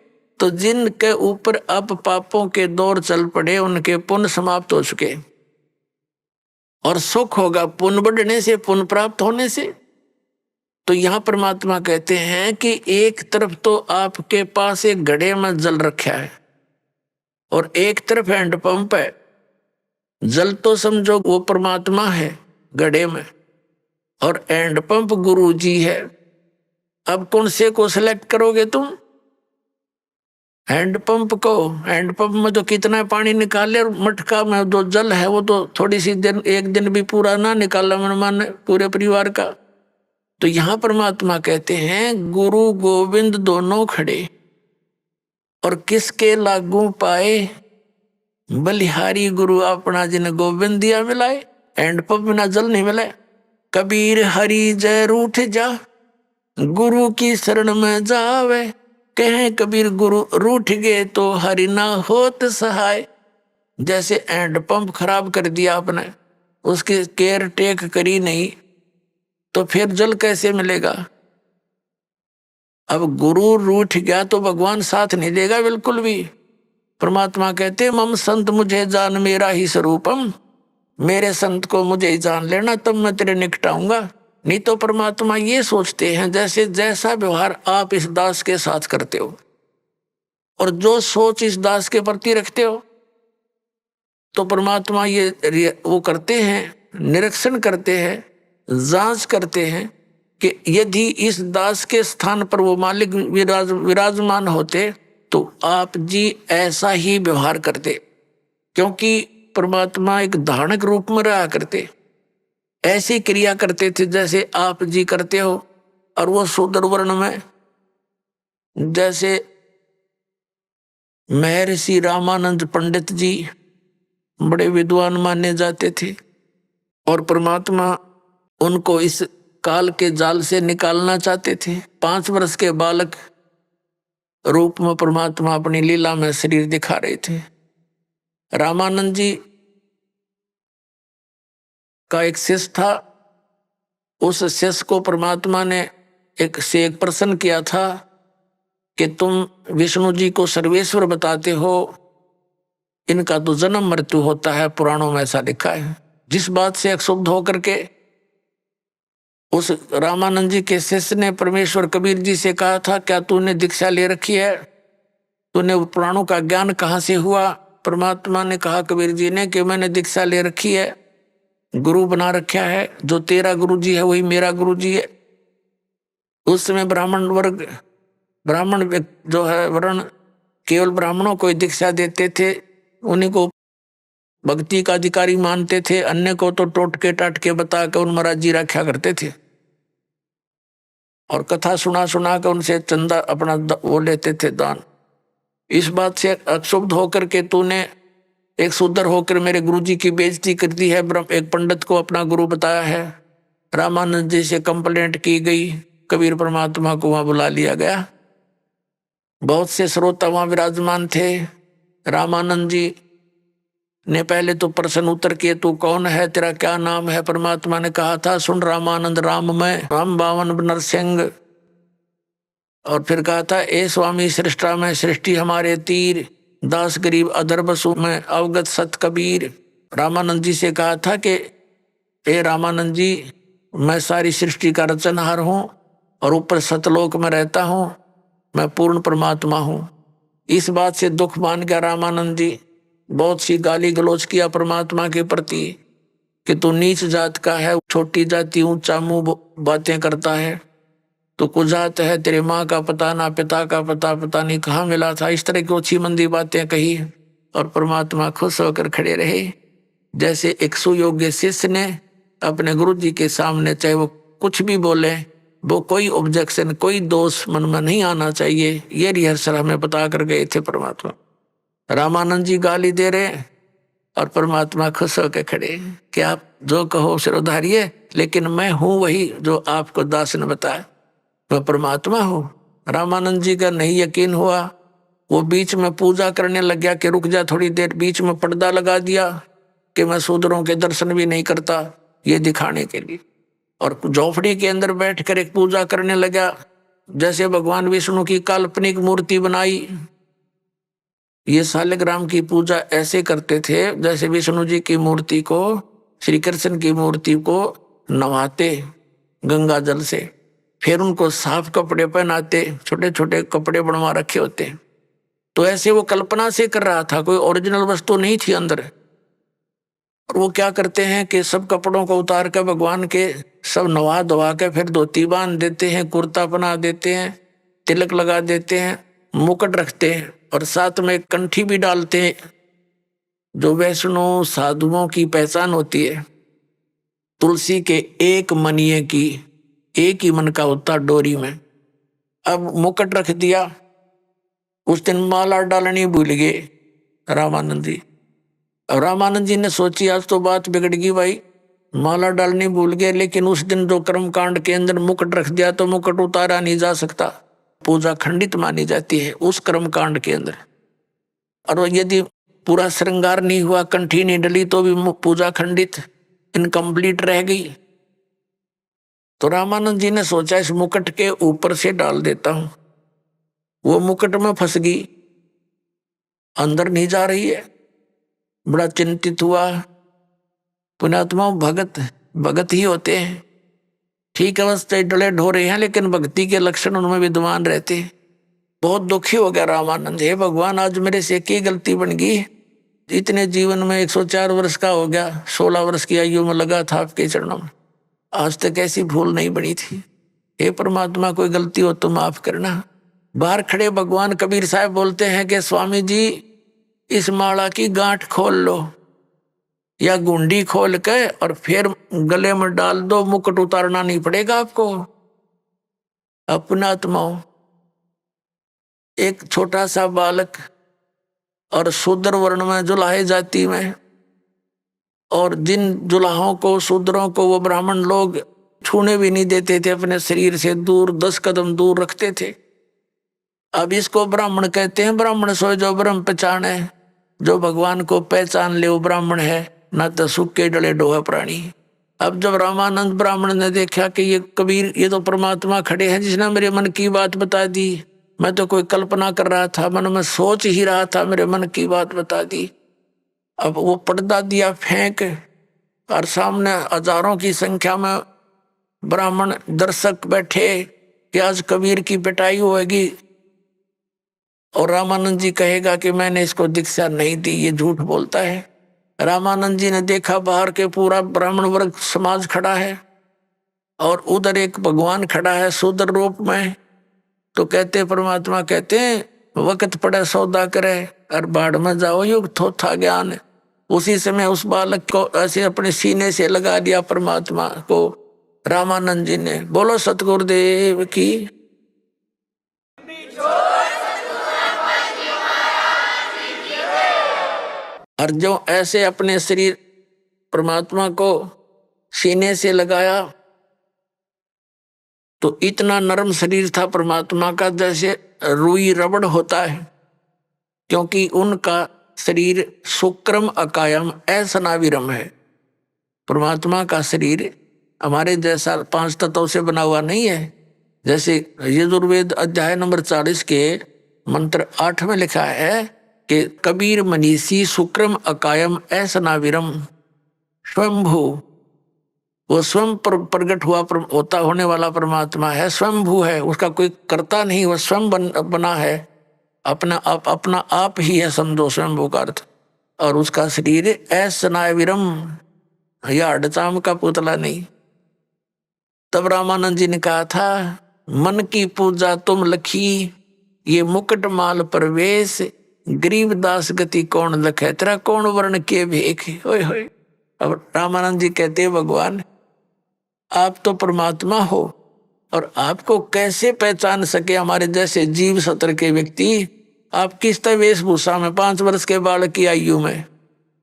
तो जिनके ऊपर अब पापों के दौर चल पड़े, उनके पुण्य समाप्त हो चुके, और सुख होगा पुण्य बढ़ने से, पुण्य प्राप्त होने से। तो यहां परमात्मा कहते हैं कि एक तरफ तो आपके पास एक घड़े में जल रखा है और एक तरफ हैंडपंप है। जल तो समझो वो परमात्मा है घड़े में, और हैंडपंप गुरु जी है। अब कौन से को सिलेक्ट करोगे तुम? हैंडपंप को। हैंडपंप में तो कितना पानी निकाले, और मटका में जो जल है वो तो थोड़ी सी दिन, एक दिन भी पूरा ना निकाला मन मान पूरे परिवार का। तो यहां परमात्मा कहते हैं गुरु गोविंद दोनों खड़े, और किसके लागू पाए, बलिहारी गुरु अपना, जिन गोविंद दिया मिलाए। हैंडपंप बिना जल नहीं मिले। कबीर हरि जय रूठ जा, गुरु की शरण में जावे, कहें कबीर गुरु रूठ गए तो हरि ना होत सहाय। जैसे हैंडपंप खराब कर दिया आपने, उसकी केयर टेक करी नहीं, तो फिर जल कैसे मिलेगा? अब गुरु रूठ गया तो भगवान साथ नहीं देगा बिल्कुल भी। परमात्मा कहते मम संत मुझे जान मेरा ही स्वरूपम, मेरे संत को मुझे ही जान लेना तब मैं तेरे निकट आऊंगा। नहीं तो परमात्मा ये सोचते हैं जैसे जैसा व्यवहार आप इस दास के साथ करते हो और जो सोच इस दास के प्रति रखते हो, तो परमात्मा ये वो करते हैं, निरीक्षण करते हैं, जांच करते हैं कि यदि इस दास के स्थान पर वो मालिक विराजमान होते तो आप जी ऐसा ही व्यवहार करते, क्योंकि परमात्मा एक धारणक रूप में रहा करते, ऐसी क्रिया करते थे जैसे आप जी करते हो। और वो शूद्र वर्ण में जैसे महर्षि रामानंद पंडित जी बड़े विद्वान माने जाते थे, और परमात्मा उनको इस काल के जाल से निकालना चाहते थे। 5 वर्ष के बालक रूप में परमात्मा अपनी लीला में शरीर दिखा रहे थे। रामानंद जी का एक शिष्य था, उस शिष्य को परमात्मा ने एक प्रश्न किया था कि तुम विष्णु जी को सर्वेश्वर बताते हो, इनका तो जन्म मृत्यु होता है, पुराणों में ऐसा लिखा है। जिस बात से क्षुब्ध होकर के उस रामानंद जी के शिष्य ने परमेश्वर कबीर जी से कहा था, क्या तूने दीक्षा ले रखी है, तूने पुराणों का ज्ञान कहाँ से हुआ? परमात्मा ने कहा कबीर जी ने कि मैंने दीक्षा ले रखी है, गुरु बना रखा है, जो तेरा गुरु जी है वही मेरा गुरु जी है। उस समय ब्राह्मण वर्ग, ब्राह्मण जो है वर्ण, केवल ब्राह्मणों को दीक्षा देते थे, उन्हीं को भक्ति का अधिकारी मानते थे, अन्य को तो टोटके टाटके बता कर उन महाराज जी रखा करते थे, और कथा सुना सुना कर उनसे चंदा अपना वो लेते थे दान। इस बात से अक्षुब्ध होकर के तूने एक शूद्र होकर मेरे गुरुजी की बेइज्जती कर दी है, एक पंडित को अपना गुरु बताया है। रामानंद जी से कंप्लेंट की गई, कबीर परमात्मा को वहां बुला लिया गया बहुत से श्रोता वहां विराजमान थे। रामानंद जी ने पहले तो प्रश्न उत्तर किए, तू कौन है, तेरा क्या नाम है। परमात्मा ने कहा था, सुन रामानंद, राम मैं, राम बावन नरसिंह। और फिर कहा था, ए स्वामी सृष्टा में सृष्टि हमारे तीर, दास गरीब अधर बसु में अवगत सत कबीर। रामानंद जी से कहा था कि ए रामानंद जी, मैं सारी सृष्टि का रचनहार हूँ और ऊपर सतलोक में रहता हूँ, मैं पूर्ण परमात्मा हूँ। इस बात से दुख मान गया रामानंद जी। बहुत सी गाली गलौज किया परमात्मा के प्रति कि तू नीच जात का है, छोटी जाति, ऊंचा मुंह बातें करता है, तो कुजात है, तेरे माँ का पता ना, पिता का पता पता नहीं कहाँ मिला था। इस तरह की ओछी मंदी बातें कही और परमात्मा खुश होकर खड़े रहे। जैसे एक सुयोग्य शिष्य ने अपने गुरु जी के सामने, चाहे वो कुछ भी बोले, वो कोई ऑब्जेक्शन, कोई दोष मन में नहीं आना चाहिए, ये रिहर्सल हमें बता कर गए थे परमात्मा। रामानंद जी गाली दे रहे और परमात्मा खुश होकर खड़े कि आप जो कहो सिर उधारिये, लेकिन मैं हूं वही जो आपको दास ने बताया, मैं परमात्मा हूँ। रामानंद जी का नहीं यकीन हुआ, वो बीच में पूजा करने लग गया कि रुक जा थोड़ी देर। बीच में पर्दा लगा दिया कि मैं शूद्रों के दर्शन भी नहीं करता, ये दिखाने के लिए। और झोपड़ी के अंदर बैठकर एक पूजा करने लगा, जैसे भगवान विष्णु की काल्पनिक मूर्ति बनाई। ये शालिग्राम की पूजा ऐसे करते थे जैसे विष्णु जी की मूर्ति को, श्री कृष्ण की मूर्ति को नवाते गंगा जल से, फिर उनको साफ कपड़े पहनाते, छोटे छोटे कपड़े बनवा रखे होते। तो ऐसे वो कल्पना से कर रहा था, कोई ओरिजिनल वस्तु नहीं थी अंदर। और वो क्या करते हैं कि सब कपड़ों को उतार कर भगवान के सब नवा धवा के फिर धोती बांध देते हैं, कुर्ता बना देते हैं, तिलक लगा देते हैं, मुकुट रखते हैं और साथ में कंठी भी डालते हैं, जो वैष्णो साधुओं की पहचान होती है। तुलसी के एक मनिये की एक ही मन का होता डोरी में। अब मुकुट रख दिया, उस दिन माला डालनी भूल गए रामानंद जी। अब रामानंद जी ने सोची आज तो बात बिगड़ गई भाई, माला डालनी भूल गए, लेकिन उस दिन जो कर्म कांड के अंदर मुकुट रख दिया तो मुकुट उतारा नहीं जा सकता, पूजा खंडित मानी जाती है उस कर्म कांड के अंदर। और यदि पूरा श्रृंगार नहीं हुआ, कंठी नहीं डली, तो भी पूजा खंडित, इनकम्प्लीट रह गई। तो रामानंद जी ने सोचा इस मुकुट के ऊपर से डाल देता हूं। वो मुकुट में फंस गई, अंदर नहीं जा रही है। बड़ा चिंतित हुआ। पुण्यात्मा भगत ही होते हैं, ठीक अवस्था डले ढो रहे हैं, लेकिन भक्ति के लक्षण उनमें विद्वान रहते हैं। बहुत दुखी हो गया रामानंद, हे भगवान आज मेरे से एक ही गलती बन गई, इतने जीवन में 104 वर्ष का हो गया, 16 वर्ष की आयु में लगा था आपके चरणों में, आज तक ऐसी भूल नहीं बनी थी। हे परमात्मा कोई गलती हो तो माफ करना। बाहर खड़े भगवान कबीर साहब बोलते हैं कि स्वामी जी इस माला की गांठ खोल लो या गुंडी खोल के और फिर गले में डाल दो, मुकुट उतारना नहीं पड़ेगा आपको। अपनात्माओं, एक छोटा सा बालक और शूद्र वर्ण में जुलाहे जाति में, और जिन जुलाहों को शूद्रों को वो ब्राह्मण लोग छूने भी नहीं देते थे, अपने शरीर से दूर 10 कदम दूर रखते थे। अब इसको ब्राह्मण कहते हैं। ब्राह्मण सोए जो ब्रह्म पहचाने, जो भगवान को पहचान ले वो ब्राह्मण है, न तो सूखे डले डोहा प्राणी। अब जब रामानंद ब्राह्मण ने देखा कि ये कबीर, ये तो परमात्मा खड़े हैं जिसने मेरे मन की बात बता दी, मैं तो कोई कल्पना कर रहा था, मन में सोच ही रहा था, मेरे मन की बात बता दी। अब वो पर्दा दिया फेंक, और सामने हजारों की संख्या में ब्राह्मण दर्शक बैठे कि आज कबीर की पिटाई होगी और रामानंद जी कहेगा कि मैंने इसको दीक्षा नहीं दी, ये झूठ बोलता है। रामानंद जी ने देखा बाहर के पूरा ब्राह्मण वर्ग समाज खड़ा है और उधर एक भगवान खड़ा है शूद्र रूप में। तो कहते परमात्मा कहते हैं वक्त पड़ा सौदा करे और बाढ़ में जाओ, युग थोथा ज्ञान। उसी समय उस बालक को ऐसे अपने सीने से लगा दिया परमात्मा को रामानंद जी ने। बोलो सतगुरुदेव की। और जो ऐसे अपने शरीर परमात्मा को सीने से लगाया तो इतना नरम शरीर था परमात्मा का, जैसे रुई रबड़ होता है, क्योंकि उनका शरीर शुक्रम अकायम असनाविरम है। परमात्मा का शरीर हमारे जैसा 5 तत्वों से बना हुआ नहीं है। जैसे यजुर्वेद अध्याय नंबर 40 के मंत्र 8 में लिखा है कि कबीर मनीषी शुक्रम अकायम असनाविरम स्वयंभू, वो स्वयं प्रकट हुआ होता होने वाला परमात्मा है, स्वयंभू है, उसका कोई कर्ता नहीं, वह स्वयं बना है, अपना आप ही है, समझो स्वयंभू का अर्थ। और उसका शरीर असनाविरम, या अडचाम का पुतला नहीं। तब रामानंद जी ने कहा था, मन की पूजा तुम लखी, ये मुकुट माल प्रवेश, गरीब दास गति कौन लखे, तेरा कौन वर्ण के भेख। ओए होए। अब रामानंद जी कहते हैं, भगवान आप तो परमात्मा हो, और आपको कैसे पहचान सके हमारे जैसे जीव सत्र के व्यक्ति। आप किस तरह वेशभूषा में 5 वर्ष के बालक की आयु में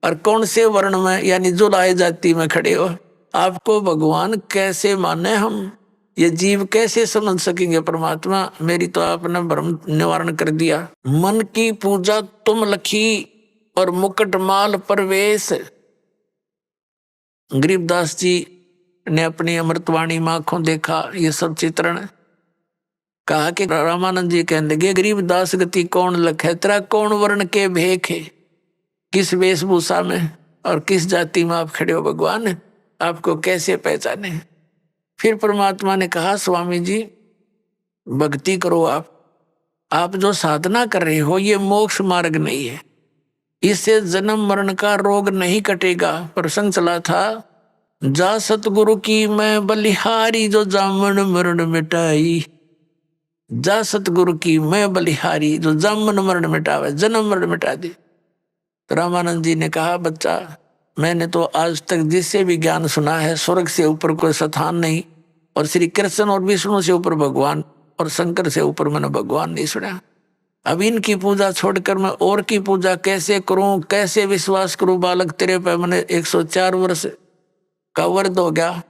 और कौन से वर्ण में यानी जुलाए जाति में खड़े हो। आपको भगवान कैसे माने हम, ये जीव कैसे समझ सकेंगे परमात्मा। मेरी तो आपने भ्रम निवारण कर दिया। मन की पूजा तुम लखी और मुकुट माल प्रवेश। गरीबदास जी ने अपनी अमृतवाणी में आंखों देखा ये सब चित्रण। कहा कि रामानंद जी कहने लगे, गरीबदास गति कौन लखे, तेरा कौन वर्ण के भेख है, किस वेशभूषा में और किस जाति में आप खड़े हो भगवान, आपको कैसे पहचाने। फिर परमात्मा ने कहा, स्वामी जी भक्ति करो, आप जो साधना कर रहे हो ये मोक्ष मार्ग नहीं है, इससे जन्म मरण का रोग नहीं कटेगा। प्रसंग चला था, जा सतगुरु की मैं बलिहारी, जो जामन मरण मिटाई। जा सतगुरु की मैं बलिहारी, जो जामन मरण मिटावे, जन्म मरण मिटा दे। तो रामानंद जी ने कहा, बच्चा मैंने तो आज तक जिससे भी ज्ञान सुना है, स्वर्ग से ऊपर कोई स्थान नहीं, और श्री कृष्ण और विष्णु से ऊपर भगवान और शंकर से ऊपर मैंने भगवान नहीं सुना। अब इनकी पूजा छोड़कर मैं और की पूजा कैसे करूं, कैसे विश्वास करूं। बालक तेरे पे मैंने 104 वर्ष का वृद्ध हो गया।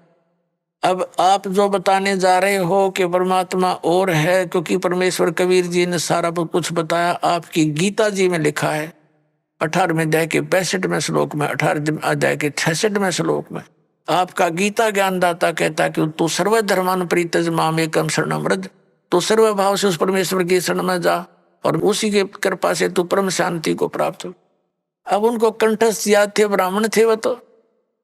अब आप जो बताने जा रहे हो कि परमात्मा और है, क्योंकि परमेश्वर कबीर जी ने सारा कुछ बताया, आपकी गीता जी में लिखा है 18वें अध्याय के 65वें श्लोक में, 18वें अध्याय के 66वें श्लोक में आपका गीता ज्ञानदाता कहता है कि तू सर्वधर्मान परित्यज माम एकम शरणम व्रज, तो सर्व भाव से उस परमेश्वर की शरण में जा और उसी के कृपा से तू परम शांति को प्राप्त हो। अब उनको कंठस्थ याद थे, ब्राह्मण थे, वो तो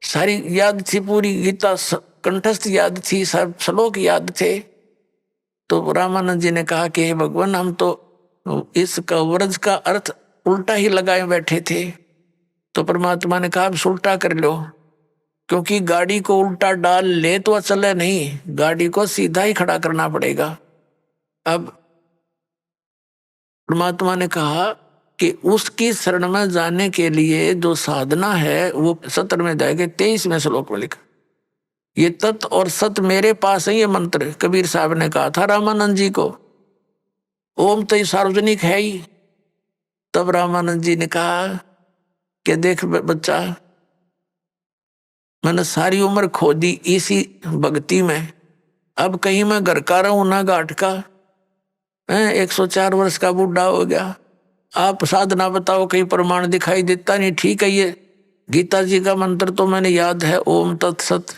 सारी याद थी, पूरी गीता कंठस्थ याद थी, सब श्लोक याद थे। तो रामानंद जी ने कहा कि हे भगवान, हम तो इसका व्रज का अर्थ उल्टा ही लगाए बैठे थे। तो परमात्मा ने कहा, अब उल्टा कर लो, क्योंकि गाड़ी को उल्टा डाल ले तो चले नहीं, गाड़ी को सीधा ही खड़ा करना पड़ेगा। अब परमात्मा ने कहा कि उसकी शरण में जाने के लिए जो साधना है वो 17वें अध्याय के 23वें श्लोक में लिखा, ये तत् और सत मेरे पास है। ये मंत्र कबीर साहब ने कहा था रामानंद जी को। ओम तो सार्वजनिक है ही। तब रामानंद जी ने कहा कि देख बच्चा, मैंने सारी उम्र खो दी इसी भक्ति में, अब कहीं मैं घर का रहूं ना घाट का। 104 वर्ष का बूढ़ा हो गया, आप साधना बताओ, कहीं प्रमाण दिखाई देता नहीं। ठीक है, ये गीता जी का मंत्र तो मैंने याद है, ओम तत्सत,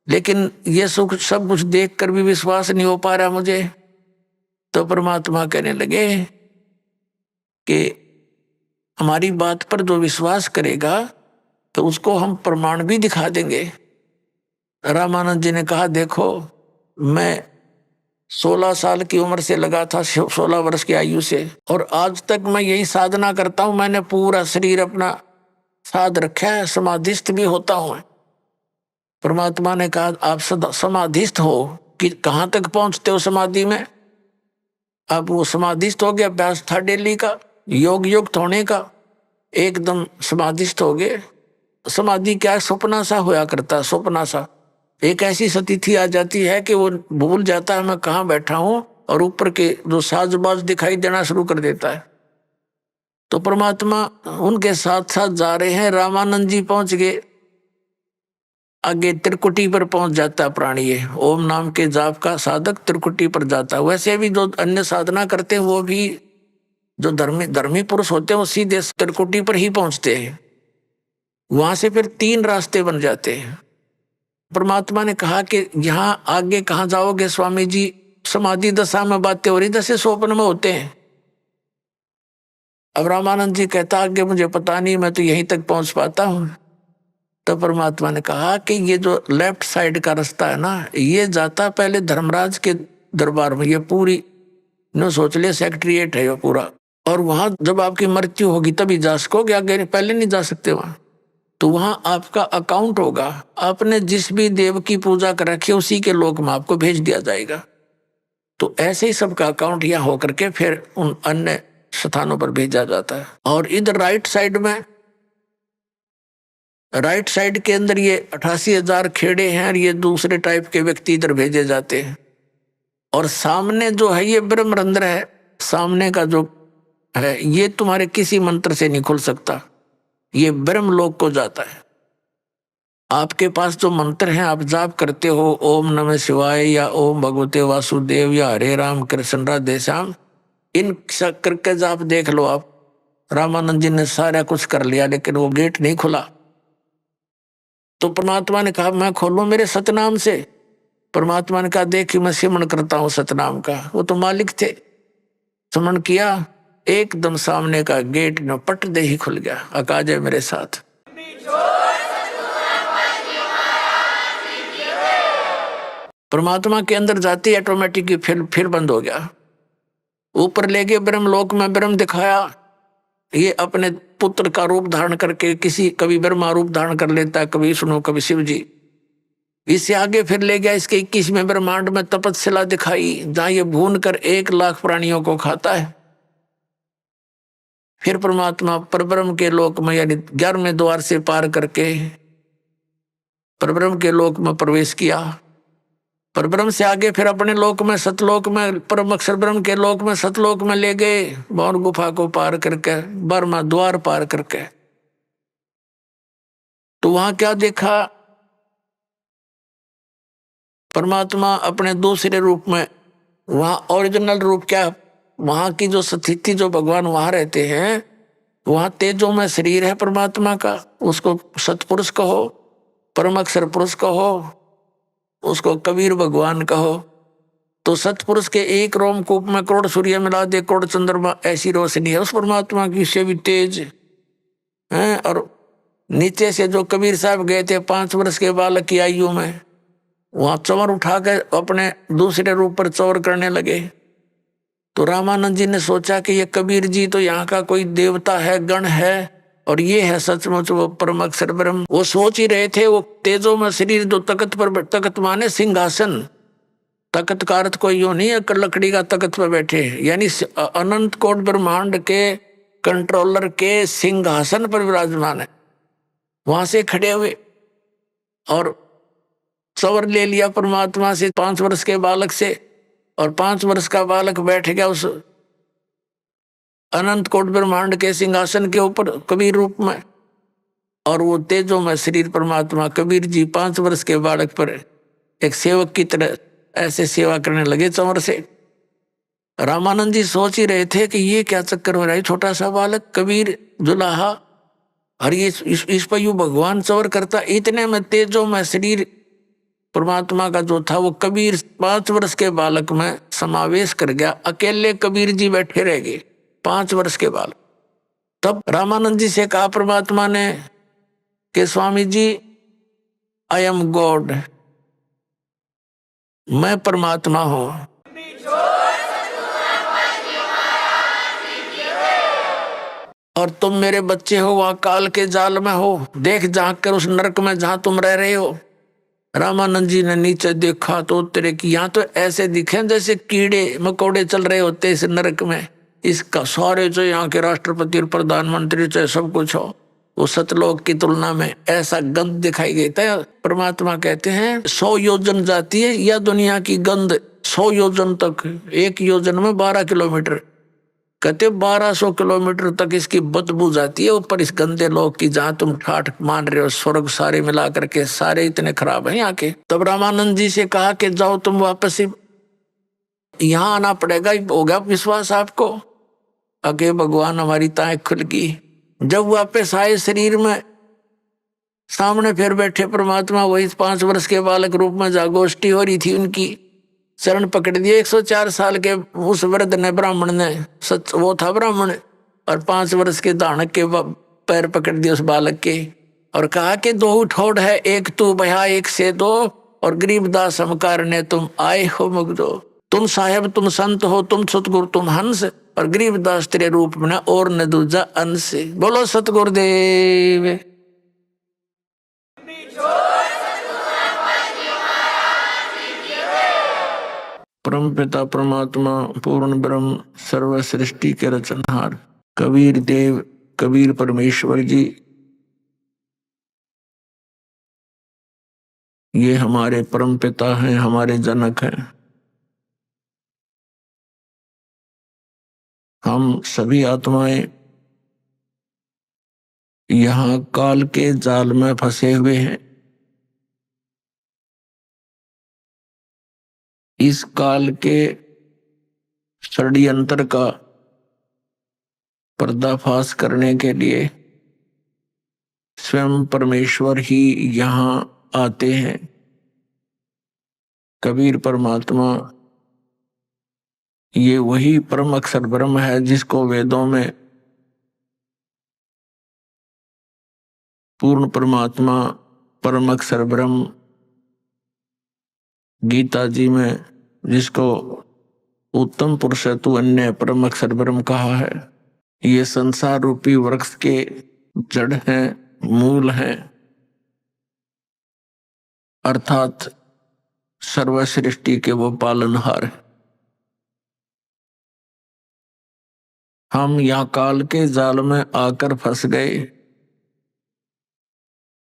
लेकिन ये सब कुछ देख कर भी विश्वास नहीं हो पा रहा मुझे। तो परमात्मा कहने लगे कि हमारी बात पर जो विश्वास करेगा तो उसको हम प्रमाण भी दिखा देंगे। रामानंद जी ने कहा, देखो मैं 16 साल की उम्र से लगा था, 16 वर्ष की आयु से, और आज तक मैं यही साधना करता हूं। मैंने पूरा शरीर अपना साध रखा है, समाधिस्थ भी होता हूं। परमात्मा ने कहा, आप समाधिस्थ हो कि कहां तक पहुंचते हो समाधि में। अब वो समाधिस्थ हो गया, अभ्यास था डेली का, योग युक्त होने का, एकदम समाधिस्थ हो गए। समाधि क्या, सपना सा होया करता, सपना सा। एक ऐसी स्थिति आ जाती है कि वो भूल जाता है मैं कहाँ बैठा हूं, और ऊपर के जो साजबाज दिखाई देना शुरू कर देता है। तो परमात्मा उनके साथ साथ जा रहे हैं। रामानंद जी पहुंच गए आगे त्रिकुटी पर पहुंच जाता है प्राणी। ये ओम नाम के जाप का साधक त्रिकुटी पर जाता है। वैसे भी जो अन्य साधना करते हैं वो भी जो धर्मी पुरुष होते हैं वो सीधे त्रिकुटी पर ही पहुंचते हैं। वहां से फिर 3 रास्ते बन जाते हैं। परमात्मा ने कहा कि यहाँ आगे कहाँ जाओगे स्वामी जी, समाधि दशा में बातें हो रही जैसे स्वप्न में होते हैं। अब रामानंद जी कहता आगे मुझे पता नहीं, मैं तो यहीं तक पहुंच पाता हूं। तो परमात्मा ने कहा कि ये जो लेफ्ट साइड का रास्ता है ना, ये जाता पहले धर्मराज के दरबार में। ये पूरी न सोच ले सेक्रेटरीएट है ये पूरा। और वहां जब आपकी मृत्यु होगी तभी जा सकोगे, आगे पहले नहीं जा सकते वहां। तो वहां आपका अकाउंट होगा, आपने जिस भी देव की पूजा कर रखी उसी के लोक में आपको भेज दिया जाएगा। तो ऐसे ही सबका अकाउंट यहाँ होकर के फिर उन अन्य स्थानों पर भेजा जाता है। और इधर राइट साइड के अंदर ये 88,000 खेड़े हैं और ये दूसरे टाइप के व्यक्ति इधर भेजे जाते हैं। और सामने जो है ये ब्रह्मरंध्र है, सामने का जो है ये तुम्हारे किसी मंत्र से नहीं खुल सकता, ये ब्रह्मलोक को जाता है। आपके पास जो मंत्र हैं आप जाप करते हो, ओम नमः शिवाय या ओम भगवते वासुदेव या हरे राम कृष्ण राधे श्याम, इन करके जाप देख लो आप। रामानंद जी ने सारा कुछ कर लिया लेकिन वो गेट नहीं खुला। तो परमात्मा ने कहा मैं खोलूं मेरे सतनाम से। परमात्मा ने कहा देख मैं सिमरण करता हूं सतनाम का। वो तो मालिक थे, सिमरण किया, एकदम सामने का गेट न पट दे ही खुल गया। अका जय मेरे साथ। परमात्मा के अंदर जाती ऑटोमेटिक फिर बंद हो गया। ऊपर ले गए ब्रह्मलोक में, ब्रह्म दिखाया। ये अपने पुत्र का रूप धारण करके कभी ब्रह्मा रूप धारण कर लेता है, कभी विष्णु कभी शिव जी। इससे आगे फिर ले गया इसके 21वें ब्रह्मांड में तपस्या दिखाई, जहां ये भून कर 1 लाख प्राणियों को खाता है। फिर परमात्मा परब्रह्म के लोक में यानी 11वें द्वार से पार करके परब्रह्म के लोक में प्रवेश किया। परब्रह्म से आगे फिर अपने लोक में सतलोक में परम अक्षर ब्रह्म के लोक में सतलोक में ले गए, बौर गुफा को पार करके 12वां द्वार पार करके। तो वहां क्या देखा, परमात्मा अपने दूसरे रूप में, वहां ओरिजिनल रूप क्या, वहां की जो स्थिति जो भगवान वहां रहते हैं, वहां तेजों में शरीर है परमात्मा का, उसको सतपुरुष कहो, परम अक्षर पुरुष कहो, उसको कबीर भगवान कहो। तो सतपुरुष के एक रोमकूप में करोड़ सूर्य मिला दे, करोड़ चंद्रमा, ऐसी रोशनी है उस परमात्मा की, से भी तेज है। और नीचे से जो कबीर साहब गए थे 5 वर्ष के बालक की आयु में, वहां चौर उठा के अपने दूसरे रूप पर चौर करने लगे। तो रामानंद जी ने सोचा कि ये कबीर जी तो यहाँ का कोई देवता है, गण है, और ये है सचमुच वो परम अक्षर ब्रह्म। वो सोच ही रहे थे, वो तेजों में शरीर जो तख्त पर, तख्त माने सिंहासन, तख्त का अर्थ कोई यूं नहीं है लकड़ी का तख्त पर बैठे, यानी अनंत कोट ब्रह्मांड के कंट्रोलर के सिंहासन पर विराजमान है। वहां से खड़े हुए और चौर ले लिया परमात्मा से 5 वर्ष के बालक से, और 5 वर्ष का बालक बैठ गया उस अनंत कोट ब्रह्मांड के सिंहासन के ऊपर कबीर रूप में। और वो तेजों में शरीर परमात्मा कबीर जी 5 वर्ष के बालक पर एक सेवक की तरह ऐसे सेवा करने लगे चौर से। रामानंद जी सोच ही रहे थे कि ये क्या चक्कर हो रहा है, छोटा सा बालक कबीर जुलाहा, और ये इस पर यूं भगवान चौर करता। इतने में तेजों में शरीर परमात्मा का जो था वो कबीर 5 वर्ष के बालक में समावेश कर गया। अकेले कबीर जी बैठे रह गए 5 वर्ष के बालक। तब रामानंद जी से कहा परमात्मा ने कि Swami ji I am God, मैं परमात्मा हूं। और तुम मेरे बच्चे हो, वहां काल के जाल में हो, देख झांक कर उस नरक में जहां तुम रह रहे हो। रामानंद जी ने नीचे देखा तो तेरे की यहाँ तो ऐसे दिखे जैसे कीड़े मकोड़े चल रहे होते इस नरक में। इसका सारे जो यहाँ के राष्ट्रपति और प्रधानमंत्री चाहे सब कुछ हो, वो सतलोक की तुलना में ऐसा गंध दिखाई देता है। परमात्मा कहते हैं 100 योजन जाती है या दुनिया की गंध 100 योजन तक, 1 योजन में 12 किलोमीटर। कहते 1200 किलोमीटर तक इसकी बदबू जाती है ऊपर इस गंदे लोग की, जहां तुम ठाठ मान रहे हो स्वर्ग सारे मिला करके सारे इतने खराब हैं यहाँ के। तब रामानंद जी से कहा कि जाओ तुम वापस ही यहाँ आना पड़ेगा। हो गया विश्वास आपको? अगे भगवान हमारी ताएं खुल गई। जब वापस आए शरीर में, सामने फिर बैठे परमात्मा, वही 5 वर्ष के बालक रूप में जागोष्ठी हो रही थी उनकी। चरण पकड़ दिए 104 साल के उस वृद्ध ने, ब्राह्मण ने, सच वो था ब्राह्मण, और 5 वर्ष के दानक के पैर पकड़ दिए उस बालक के और कहा कि 2 ठोड़ है, एक तू भया एक से 2, और गरीबदास हमकार ने तुम आए हो मुग्धो। तुम साहेब तुम संत हो, तुम सतगुरु तुम हंस, और गरीबदास तेरे रूप में और न दूजा अंश। बोलो सतगुरुदेव। परम पिता परमात्मा पूर्ण ब्रह्म सर्व सृष्टि के रचनहार कबीर देव कबीर परमेश्वर जी, ये हमारे परम पिता हैं, हमारे जनक हैं। हम सभी आत्माएं यहाँ काल के जाल में फंसे हुए हैं। इस काल के षड्यंत्र का पर्दाफाश करने के लिए स्वयं परमेश्वर ही यहाँ आते हैं। कबीर परमात्मा ये वही परम अक्षर ब्रह्म है जिसको वेदों में पूर्ण परमात्मा परम अक्षर ब्रह्म, गीता जी में जिसको उत्तम पुरुष तु अन्य परम अक्षर ब्रह्म कहा है। ये संसार रूपी वृक्ष के जड़ हैं, मूल हैं, अर्थात सर्व सृष्टि के वो पालनहार हैं। हम यहाँ काल के जाल में आकर फंस गए।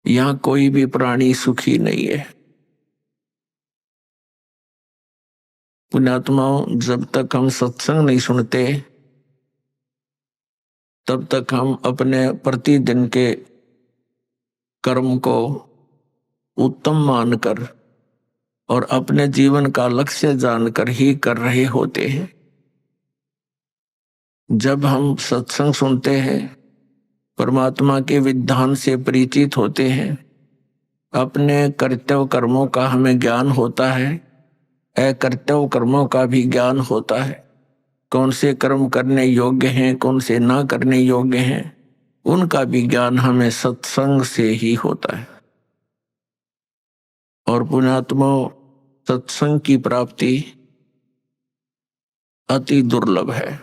यहाँ कोई भी प्राणी सुखी नहीं है। पुण्यात्माओं, जब तक हम सत्संग नहीं सुनते तब तक हम अपने प्रतिदिन के कर्म को उत्तम मानकर और अपने जीवन का लक्ष्य जानकर ही कर रहे होते हैं। जब हम सत्संग सुनते हैं, परमात्मा के विधान से परिचित होते हैं, अपने कर्तव्य कर्मों का हमें ज्ञान होता है, अकर्तव्य कर्मों का भी ज्ञान होता है। कौन से कर्म करने योग्य हैं, कौन से ना करने योग्य हैं, उनका भी ज्ञान हमें सत्संग से ही होता है। और पुण्यात्माओं, सत्संग की प्राप्ति अति दुर्लभ है।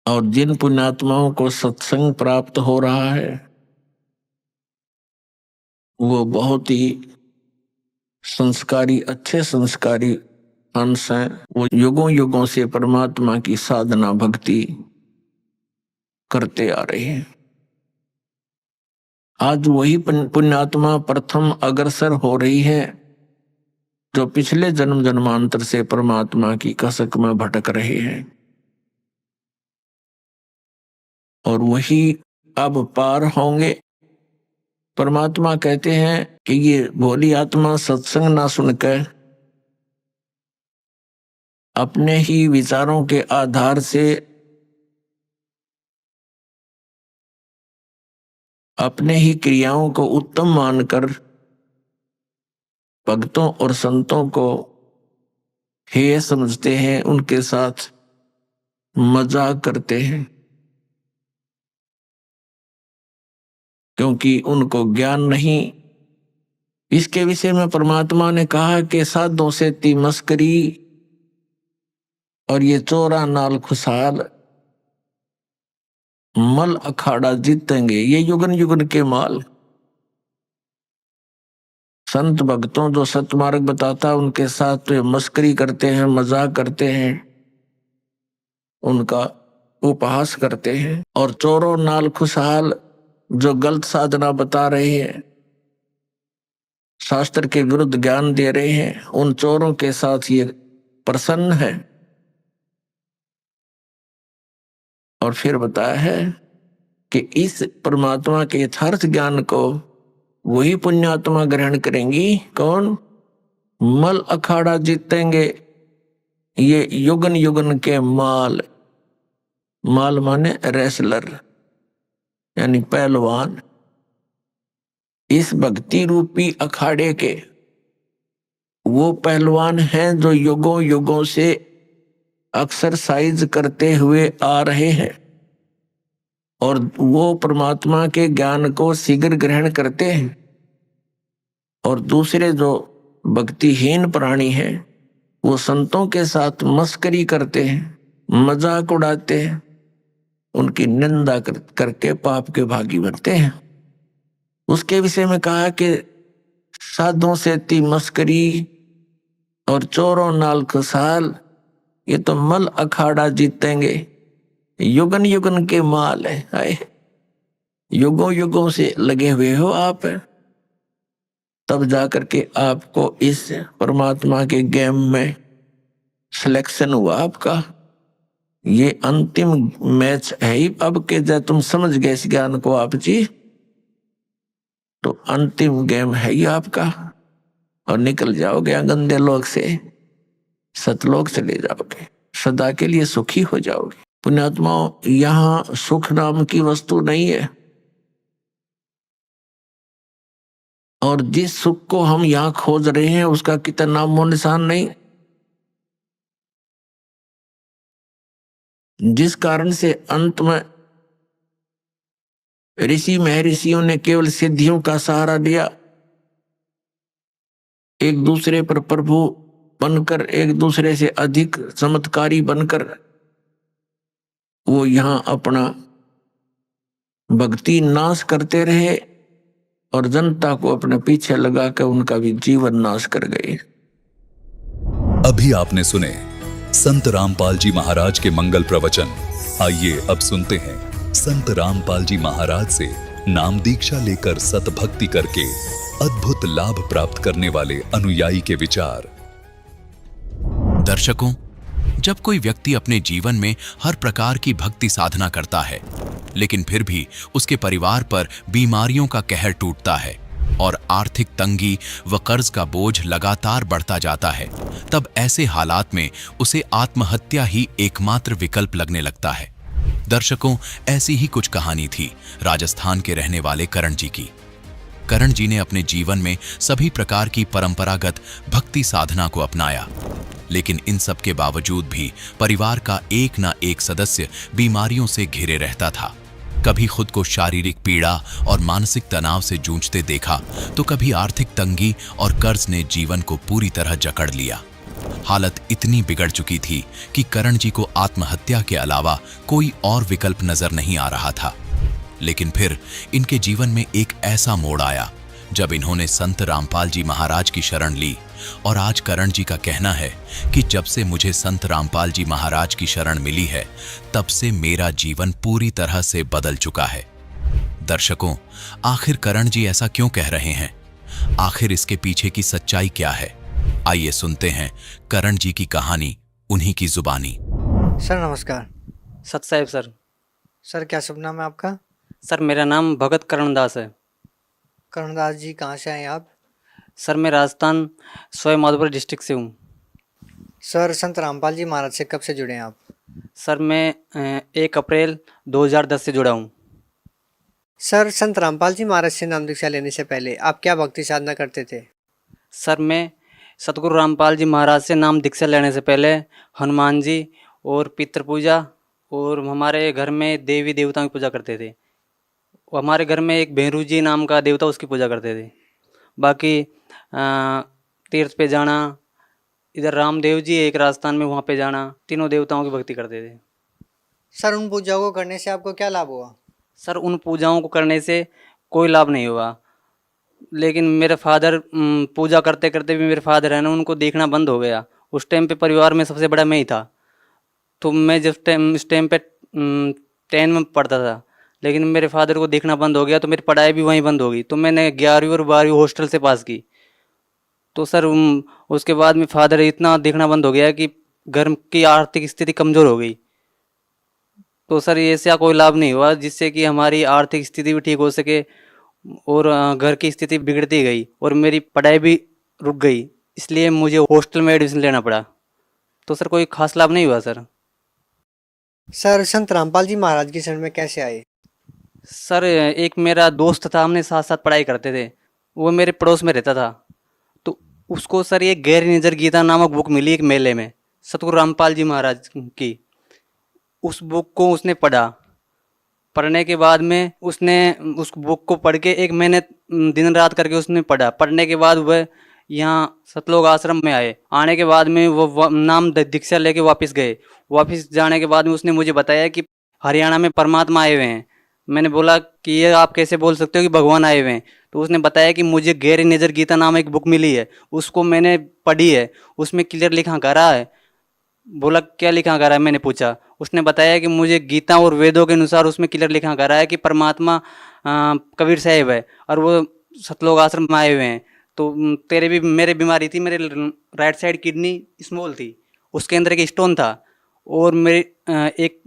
और जिन पुण्यात्माओं को सत्संग प्राप्त हो रहा है वो बहुत ही संस्कारी, अच्छे संस्कारी अंश हैं। वो युगों युगों से परमात्मा की साधना भक्ति करते आ रहे हैं। आज वही पुण्यात्मा प्रथम अग्रसर हो रही है जो पिछले जन्म जन्मांतर से परमात्मा की कसक में भटक रहे हैं, और वही अब पार होंगे। परमात्मा कहते हैं कि ये भोली आत्मा सत्संग ना सुनकर अपने ही विचारों के आधार से अपने ही क्रियाओं को उत्तम मानकर भक्तों और संतों को हेय समझते हैं, उनके साथ मजाक करते हैं, क्योंकि उनको ज्ञान नहीं। इसके विषय में परमात्मा ने कहा कि साधों से ती मस्करी और ये चोरा नाल खुशहाल मल अखाड़ा जीतेंगे, ये युगन युगन के माल। संत भक्तों जो सतमार्ग बताता उनके साथ तो मस्करी करते हैं, मजाक करते हैं, उनका उपहास करते हैं। और चोरों नाल खुशहाल जो गलत साधना बता रहे हैं, शास्त्र के विरुद्ध ज्ञान दे रहे हैं, उन चोरों के साथ ये प्रसन्न है। और फिर बताया है कि इस परमात्मा के यथार्थ ज्ञान को वही पुण्यात्मा ग्रहण करेंगी। कौन? मल अखाड़ा जीतेंगे, ये युगन युगन के माल। माल माने रेसलर यानी पहलवान। इस भक्ति रूपी अखाड़े के वो पहलवान हैं जो युगों युगों से एक्सरसाइज करते हुए आ रहे हैं और वो परमात्मा के ज्ञान को शीघ्र ग्रहण करते हैं। और दूसरे जो भक्तिहीन प्राणी हैं वो संतों के साथ मस्करी करते हैं, मजाक उड़ाते हैं, उनकी निंदा करके पाप के भागी बनते हैं। उसके विषय में कहा कि साधुओं से ती मस्करी और चोरों नाल खुशहाल, ये तो मल अखाड़ा जीतेंगे, युगन युगन के माल है। आए युगों युगों से लगे हुए हो आप, तब जाकर के आपको इस परमात्मा के गेम में सिलेक्शन हुआ आपका। ये अंतिम मैच है ही अब के, जब तुम समझ गए इस ज्ञान को आप जी, तो अंतिम गेम है ही आपका और निकल जाओगे गंदे लोक से, सतलोक चले जाओगे, सदा के लिए सुखी हो जाओगे। पुण्यात्माओं, यहाँ सुख नाम की वस्तु नहीं है और जिस सुख को हम यहाँ खोज रहे हैं उसका कितना नामो निशान नहीं। जिस कारण से अंत में ऋषि महर्षियों ने केवल सिद्धियों का सहारा लिया, एक दूसरे पर प्रभु बनकर, एक दूसरे से अधिक चमत्कारी बनकर वो यहाँ अपना भक्ति नाश करते रहे और जनता को अपने पीछे लगाकर उनका भी जीवन नाश कर गए। अभी आपने सुने संत रामपाल जी महाराज के मंगल प्रवचन। आइए अब सुनते हैं संत रामपाल जी महाराज से नाम दीक्षा लेकर सतभक्ति करके अद्भुत लाभ प्राप्त करने वाले अनुयायी के विचार। दर्शकों, जब कोई व्यक्ति अपने जीवन में हर प्रकार की भक्ति साधना करता है लेकिन फिर भी उसके परिवार पर बीमारियों का कहर टूटता है और आर्थिक तंगी व कर्ज का बोझ लगातार बढ़ता जाता है, तब ऐसे हालात में उसे आत्महत्या ही एकमात्र विकल्प लगने लगता है। दर्शकों, ऐसी ही कुछ कहानी थी राजस्थान के रहने वाले करण जी की। करण जी ने अपने जीवन में सभी प्रकार की परंपरागत भक्ति साधना को अपनाया, लेकिन इन सब के बावजूद भी परिवार का एक ना एक सदस्य बीमारियों से घिरे रहता था। कभी खुद को शारीरिक पीड़ा और मानसिक तनाव से जूझते देखा तो कभी आर्थिक तंगी और कर्ज ने जीवन को पूरी तरह जकड़ लिया। हालत इतनी बिगड़ चुकी थी कि करण जी को आत्महत्या के अलावा कोई और विकल्प नजर नहीं आ रहा था। लेकिन फिर इनके जीवन में एक ऐसा मोड़ आया जब इन्होंने संत रामपाल जी महाराज की शरण ली और आज करण जी का कहना है कि जब से मुझे संत रामपाल जी महाराज की शरण मिली है तब से मेरा जीवन पूरी तरह से बदल चुका है। दर्शकों, आखिर करण जी ऐसा क्यों कह रहे हैं? आखिर इसके पीछे की सच्चाई क्या है? आइए सुनते हैं करण जी की कहानी उन्हीं की जुबानी। सर नमस्कार। सत साहेब सर। सर क्या शुभ नाम है आपका? सर मेरा नाम भगत करणदास है। करणदास जी कहाँ से आए आप? सर मैं राजस्थान सवाई माधोपुर डिस्ट्रिक्ट से हूँ। सर संत रामपाल जी महाराज से कब से जुड़े हैं आप? सर मैं 1 अप्रैल 2010 से जुड़ा हूँ। सर संत रामपाल जी महाराज से नाम दीक्षा लेने से पहले आप क्या भक्ति साधना करते थे? सर मैं सतगुरु रामपाल जी महाराज से नाम दीक्षा लेने से पहले हनुमान जी और पितृ पूजा और हमारे घर में देवी देवताओं की पूजा करते थे। हमारे घर में एक भैरू जी नाम का देवता, उसकी पूजा करते थे। बाकी तीर्थ पे जाना, इधर रामदेव जी एक राजस्थान में, वहाँ पे जाना, तीनों देवताओं की भक्ति करते थे। सर उन पूजाओं को करने से आपको क्या लाभ हुआ? सर उन पूजाओं को करने से कोई लाभ नहीं हुआ, लेकिन मेरे फादर पूजा करते करते भी मेरे फादर है ना, उनको देखना बंद हो गया। उस टाइम पे परिवार में सबसे बड़ा मैं ही था। तो मैं जब इस टाइम पे 10 में पढ़ता था, लेकिन मेरे फादर को देखना बंद हो गया तो मेरी पढ़ाई भी वहीं बंद हो गई। तो मैंने 11वीं और 12वीं हॉस्टल से पास की। तो सर उसके बाद में फादर इतना देखना बंद हो गया कि घर की आर्थिक स्थिति कमज़ोर हो गई। तो सर ऐसा कोई लाभ नहीं हुआ जिससे कि हमारी आर्थिक स्थिति भी ठीक हो सके और घर की स्थिति बिगड़ती गई और मेरी पढ़ाई भी रुक गई, इसलिए मुझे हॉस्टल में एडमिशन लेना पड़ा। तो सर कोई खास लाभ नहीं हुआ सर। सर संत रामपाल जी महाराज की शरण में कैसे आए? सर एक मेरा दोस्त था, हमने साथ साथ पढ़ाई करते थे, वो मेरे पड़ोस में रहता था। तो उसको सर ये गहरी नज़र गीता नामक बुक मिली एक मेले में, सतगुरु रामपाल जी महाराज की। उस बुक को उसने पढ़ा। पढ़ने के बाद में उसने उस बुक को पढ़ के एक महीने दिन रात करके उसने पढ़ा। पढ़ने के बाद वह यहाँ सतलोक आश्रम में आए। आने के बाद में वो नाम दीक्षा लेके वापस गए। वापस जाने के बाद में उसने मुझे बताया कि हरियाणा में परमात्मा आए हुए हैं। मैंने बोला कि ये आप कैसे बोल सकते हो कि भगवान आए हुए हैं? तो उसने बताया कि मुझे गहरी नज़र गीता नाम एक बुक मिली है, उसको मैंने पढ़ी है, उसमें क्लियर लिखा करा है। बोला क्या लिखा करा है? मैंने पूछा। उसने बताया कि मुझे गीता और वेदों के अनुसार उसमें क्लियर लिखा करा है कि परमात्मा कबीर साहिब है और वो सतलोक आश्रम में आए हुए हैं। तो तेरे भी मेरे बीमारी थी, मेरे राइट साइड किडनी स्मॉल थी, उसके अंदर एक स्टोन था और मेरी एक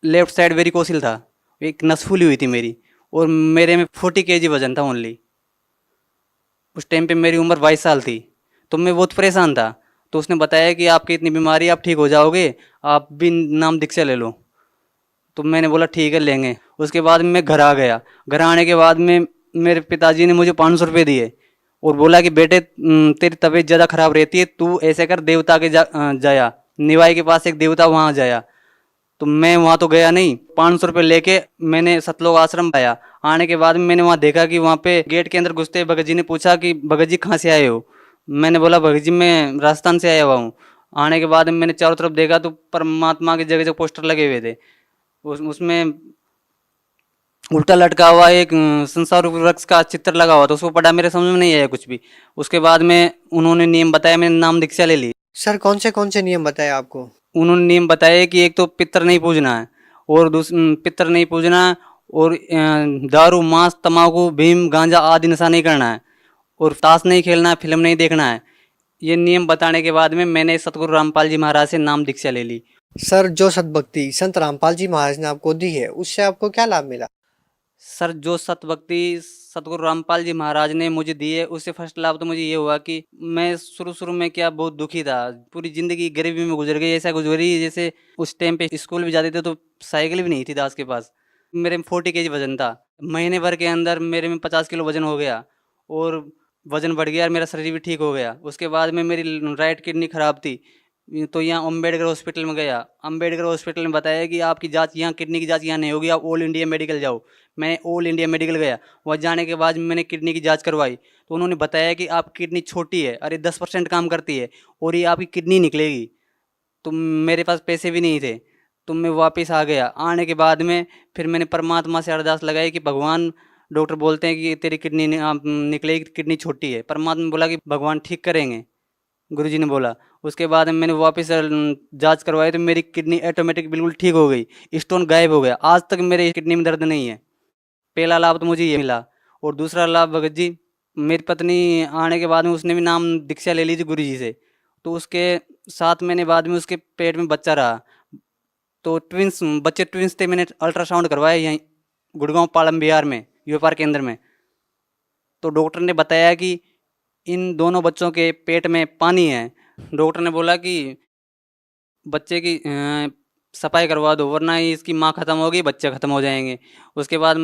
लेफ्ट साइड वेरिकोसिल था, एक नस फूली हुई थी मेरी, और मेरे में 40 kg वजन था ओनली। उस टाइम पे मेरी उम्र 22 साल थी। तो मैं बहुत परेशान था। तो उसने बताया कि आपकी इतनी बीमारी, आप ठीक हो जाओगे, आप भी नाम दीक्षा ले लो। तो मैंने बोला ठीक है लेंगे। उसके बाद मैं घर आ गया। घर आने के बाद में मेरे पिताजी ने मुझे 500 रुपये दिए और बोला कि बेटे तेरी तबीयत ज़्यादा खराब रहती है, तू ऐसे कर देवता के जाया, निवाई के पास एक देवता वहाँ जाया। तो मैं वहाँ तो गया नहीं। 500 रुपये लेके मैंने सतलोक आश्रम आया। आने के बाद मैंने वहाँ देखा कि वहाँ पे गेट के अंदर घुसते भगत जी ने पूछा कि भगत जी कहाँ से आए हो? मैंने बोला भगत जी मैं राजस्थान से आया हुआ हूँ। आने के बाद मैंने चारों तरफ देखा तो परमात्मा की जगह जगह पोस्टर लगे हुए थे। उसमें उल्टा लटका हुआ एक संसार रूपी वृक्ष का चित्र लगा हुआ था। उसको पढ़ा, मेरे समझ में नहीं आया कुछ भी। उसके बाद में उन्होंने नियम बताया, मैंने नाम दीक्षा ले ली। सर कौन से नियम बताए आपको? उन्होंने नियम बताए कि एक तो पितर नहीं पूजना है और पितर नहीं पूजना है, और दारू मांस तम्बाकू भीम गांजा आदि नशा नहीं करना है, और ताश नहीं खेलना है, फिल्म नहीं देखना है। ये नियम बताने के बाद में मैंने सतगुरु रामपाल जी महाराज से नाम दीक्षा ले ली। सर जो सतभक्ति संत रामपाल जी महाराज ने आपको दी है, उससे आपको क्या लाभ मिला? सर जो सतभक्ति सतगुरु रामपाल जी महाराज ने मुझे दी है, उससे फर्स्ट लाभ तो मुझे ये हुआ कि मैं शुरू में क्या बहुत दुखी था। पूरी ज़िंदगी गरीबी में गुजर गई, ऐसा गुजरी जैसे उस टाइम पे स्कूल भी जाते थे तो साइकिल भी नहीं थी दास के पास। मेरे में 40 kg वजन था। महीने भर के अंदर मेरे में 50 किलो वजन हो गया और वजन बढ़ गया और मेरा शरीर भी ठीक हो गया। उसके बाद में मेरी राइट किडनी खराब थी, तो यहाँ अम्बेडकर हॉस्पिटल में गया। अम्बेडकर हॉस्पिटल में बताया कि आपकी जांच यहाँ, किडनी की जांच यहाँ नहीं होगी, आप ऑल इंडिया मेडिकल जाओ। मैं ऑल इंडिया मेडिकल गया। वहाँ जाने के बाद मैंने किडनी की जांच करवाई तो उन्होंने बताया कि आपकी किडनी छोटी है, अरे 10% काम करती है और ये आपकी किडनी निकलेगी। तो मेरे पास पैसे भी नहीं थे, तो मैं वापस आ गया। आने के बाद में फिर मैंने परमात्मा से अरदास लगाई कि भगवान, डॉक्टर बोलते हैं कि तेरी किडनी निकलेगी, किडनी छोटी है। परमात्मा ने बोला कि भगवान ठीक करेंगे, गुरुजी ने बोला। उसके बाद मैंने वापस जांच करवाई तो मेरी किडनी ऑटोमेटिक बिल्कुल ठीक हो गई, स्टोन गायब हो गया। आज तक मेरे किडनी में दर्द नहीं है। पहला लाभ तो मुझे ये मिला। और दूसरा लाभ भगत जी, मेरी पत्नी आने के बाद में उसने भी नाम दीक्षा ले ली थी गुरुजी से। तो उसके 7 महीने बाद में उसके पेट में बच्चा रहा। तो बच्चे ट्विंस थे। मैंने अल्ट्रासाउंड करवाया यहीं गुड़गांव पालम बिहार में, यूएफआर केंद्र में। तो डॉक्टर ने बताया कि इन दोनों बच्चों के पेट में पानी है। डॉक्टर ने बोला कि बच्चे की सफाई करवा दो, वरना इसकी माँ ख़त्म होगी, बच्चे ख़त्म हो जाएंगे। उसके बाद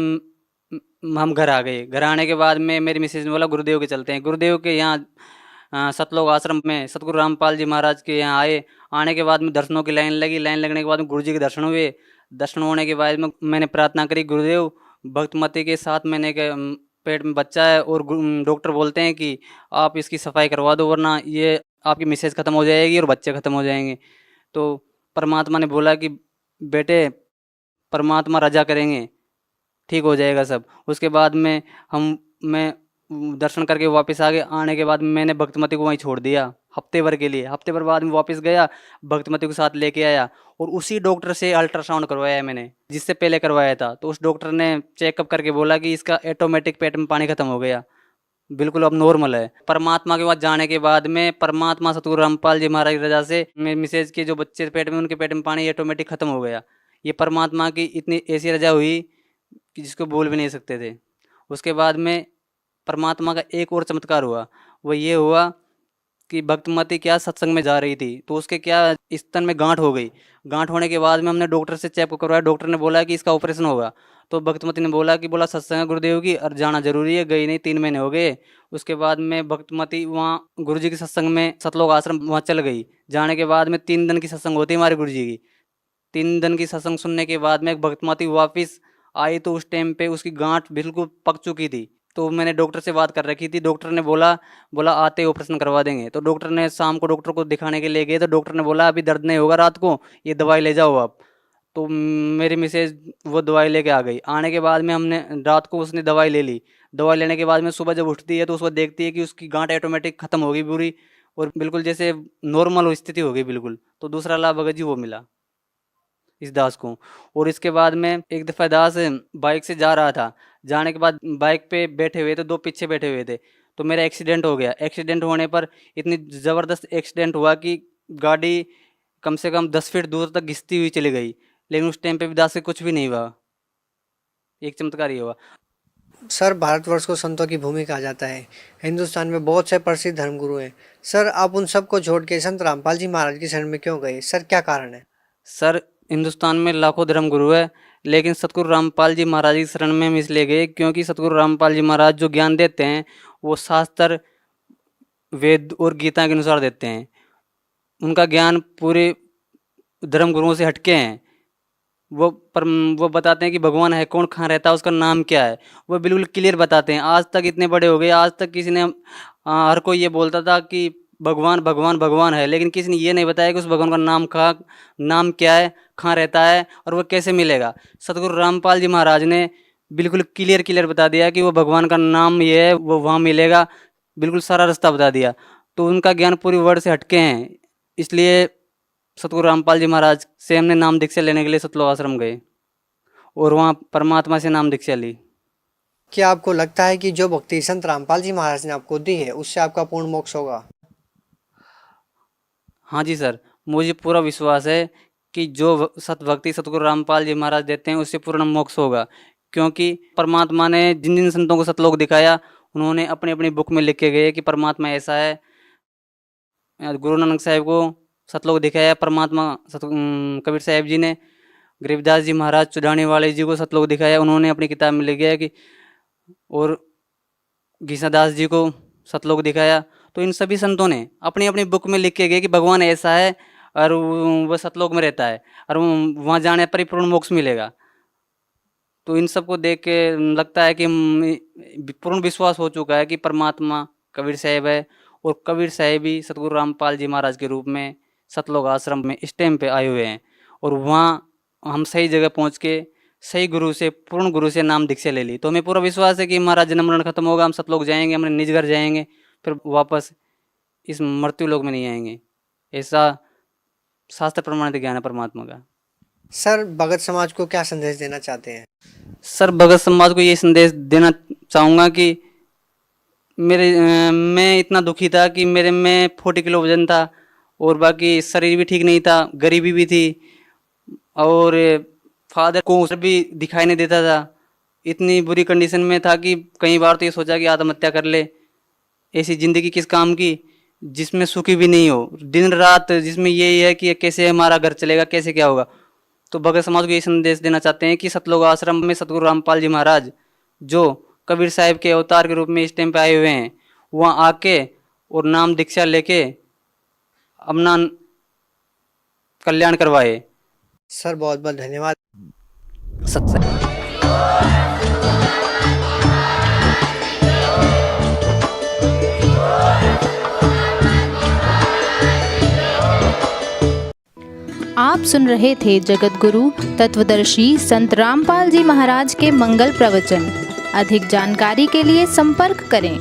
हम घर आ गए। घर आने के बाद में मेरी मिसेज ने बोला गुरुदेव के चलते हैं। गुरुदेव के यहाँ सतलोक आश्रम में सतगुरु रामपाल जी महाराज के यहाँ आए। आने के बाद में दर्शनों की लाइन लगी। लाइन लगने के बाद में गुरु जी के दर्शन हुए। दर्शन होने के बाद में मैंने प्रार्थना करी, गुरुदेव भक्तमती के 7 महीने के पेट में बच्चा है और डॉक्टर बोलते हैं कि आप इसकी सफाई करवा दो, वरना ये आपकी मिसेज ख़त्म हो जाएगी और बच्चे ख़त्म हो जाएंगे। तो परमात्मा ने बोला कि बेटे परमात्मा रजा करेंगे, ठीक हो जाएगा सब। उसके बाद में मैं दर्शन करके वापस आ गए। आने के बाद मैंने भक्तमती को वहीं छोड़ दिया हफ्ते भर के लिए। हफ्ते भर बाद में वापस गया, भक्तमती को साथ लेके आया और उसी डॉक्टर से अल्ट्रासाउंड करवाया मैंने, जिससे पहले करवाया था। तो उस डॉक्टर ने चेकअप करके बोला कि इसका ऑटोमेटिक पेट में पानी खत्म हो गया, बिल्कुल अब नॉर्मल है। परमात्मा के पास जाने के बाद में परमात्मा सतगुरु रामपाल जी महाराज की रजा से मेरी मिसेज के जो बच्चे पेट में, उनके पेट में पानी ऑटोमेटिक खत्म हो गया। ये परमात्मा की इतनी ऐसी रजा हुई कि जिसको बोल भी नहीं सकते थे। उसके बाद में परमात्मा का एक और चमत्कार हुआ, वो ये हुआ कि भक्तमती क्या सत्संग में जा रही थी, तो उसके क्या स्तन में गांठ हो गई। गांठ होने के बाद में हमने डॉक्टर से चेकअप करवाया, डॉक्टर ने बोला कि इसका ऑपरेशन होगा। तो भक्तमती ने बोला सत्संग है गुरुदेव की और जाना जरूरी है, गई नहीं, 3 महीने हो गए। उसके बाद में भक्तमती वहाँ गुरुजी के सत्संग में सतलोक आश्रम वहाँ चल गई। जाने के बाद में 3 दिन की सत्संग होती है हमारे गुरुजी की। 3 दिन की सत्संग सुनने के बाद में भक्तमती वापस आई, तो उस टाइम पे उसकी गांठ बिल्कुल पक चुकी थी। तो मैंने डॉक्टर से बात कर रखी थी, डॉक्टर ने बोला आते ही ऑपरेशन करवा देंगे। तो डॉक्टर ने शाम को डॉक्टर को दिखाने के लिए गए, तो डॉक्टर ने बोला अभी दर्द नहीं होगा रात को, ये दवाई ले जाओ आप। तो मेरी मिसेज वो दवाई लेके आ गई। आने के बाद में हमने रात को उसने दवाई ले ली। दवाई लेने के बाद में सुबह जब उठती है तो उसको देखती है कि उसकी गांठ ऑटोमेटिक खत्म हो गई पूरी, और बिल्कुल जैसे नॉर्मल स्थिति हो गई बिल्कुल। तो दूसरा लाभ अगर जी वो मिला इस दास को। और इसके बाद में एक दफ़ा दास बाइक से जा रहा था, जाने के बाद बाइक पे बैठे हुए थे, 2 पीछे बैठे हुए थे, तो मेरा एक्सीडेंट हो गया। एक्सीडेंट होने पर इतनी ज़बरदस्त एक्सीडेंट हुआ कि गाड़ी कम से कम 10 फीट दूर तक घिसती हुई चली गई, लेकिन उस टाइम पे भी दास से कुछ भी नहीं हुआ। एक चमत्कार ही हुआ। सर, भारतवर्ष को संतों की भूमि कहा जाता है। हिंदुस्तान में बहुत से प्रसिद्ध धर्मगुरु हैं। सर, आप उन सबको छोड़ के संत रामपाल जी महाराज की शरण में क्यों गए? सर, क्या कारण है? सर, हिंदुस्तान में लाखों धर्म गुरु है, लेकिन सतगुरु रामपाल जी महाराज की शरण में हम इसलिए गए क्योंकि सतगुरु रामपाल जी महाराज जो ज्ञान देते हैं वो शास्त्र, वेद और गीता के अनुसार देते हैं। उनका ज्ञान पूरे धर्म गुरुओं से हटके हैं। वो बताते हैं कि भगवान है कौन, कहाँ रहता है, उसका नाम क्या है, वो बिल्कुल क्लियर बताते हैं। आज तक इतने बड़े हो गए, आज तक किसी ने हर कोई ये बोलता था कि भगवान भगवान भगवान है, लेकिन किसी ने ये नहीं बताया कि उस भगवान का नाम क्या है, कहाँ रहता है और वो कैसे मिलेगा। सतगुरु रामपाल जी महाराज ने बिल्कुल क्लियर बता दिया कि वो भगवान का नाम ये है, वो वहाँ मिलेगा, बिल्कुल सारा रास्ता बता दिया। तो उनका ज्ञान पूरी वर्ड से हटके हैं, इसलिए सतगुरु रामपाल जी महाराज से हमने नाम दीक्षा लेने के लिए सतलोक आश्रम गए और वहाँ परमात्मा से नाम दीक्षा ली। क्या आपको लगता है कि जो भक्ति संत रामपाल जी महाराज ने आपको दी है उससे आपका पूर्ण मोक्ष होगा? हाँ जी सर, मुझे पूरा विश्वास है कि जो सतभक्ति सतगुरु रामपाल जी महाराज देते हैं उससे पूर्ण मोक्ष होगा, क्योंकि परमात्मा ने जिन जिन संतों को सतलोक दिखाया उन्होंने अपनी अपनी बुक में लिख के गए कि परमात्मा ऐसा है। गुरु नानक साहिब को सतलोक दिखाया परमात्मा, कबीर साहिब जी ने गरीबदास जी महाराज चुड़ाने वाले जी को सतलोक दिखाया, उन्होंने अपनी किताब में लिख गया कि, और घीसादास जी को सतलोक दिखाया। तो इन सभी संतों ने अपनी अपनी बुक में लिख के गए कि भगवान ऐसा है और वह सतलोक में रहता है और वहाँ जाने पर ही पूर्ण मोक्ष मिलेगा। तो इन सबको देख के लगता है कि पूर्ण विश्वास हो चुका है कि परमात्मा कबीर साहिब है, और कबीर साहिब भी सतगुरु रामपाल जी महाराज के रूप में सतलोक आश्रम में इस टाइम पे आए हुए हैं, और वहाँ हम सही जगह पहुँच के सही गुरु से, पूर्ण गुरु से नाम दीक्षा ले ली। तो हमें पूरा विश्वास है कि हमारा जन्म मरण खत्म होगा, हम सतलोक जाएंगे, हमारे निज घर जाएंगे, फिर वापस इस मृत्यु लोक में नहीं आएंगे। ऐसा शास्त्र प्रमाणित ज्ञान है परमात्मा का। सर, भगत समाज को क्या संदेश देना चाहते हैं? सर, भगत समाज को ये संदेश देना चाहूँगा कि मैं इतना दुखी था कि मेरे में 40 किलो वजन था और बाकी शरीर भी ठीक नहीं था, गरीबी भी थी, और फादर को भी दिखाई नहीं देता था। इतनी बुरी कंडीशन में था कि कई बार तो ये सोचा कि आत्महत्या कर ले। ऐसी ज़िंदगी किस काम की जिसमें सुखी भी नहीं हो, दिन रात जिसमें यही है कि कैसे हमारा घर चलेगा, कैसे क्या होगा। तो भगत समाज को ये संदेश देना चाहते हैं कि सतलोक आश्रम में सतगुरु रामपाल जी महाराज जो कबीर साहिब के अवतार के रूप में इस टाइम पे आए हुए हैं, वहाँ आके और नाम दीक्षा लेके अपना कल्याण करवाए। सर, बहुत बहुत धन्यवाद। सत्संग। आप सुन रहे थे जगत गुरु तत्वदर्शी संत रामपाल जी महाराज के मंगल प्रवचन। अधिक जानकारी के लिए संपर्क करें।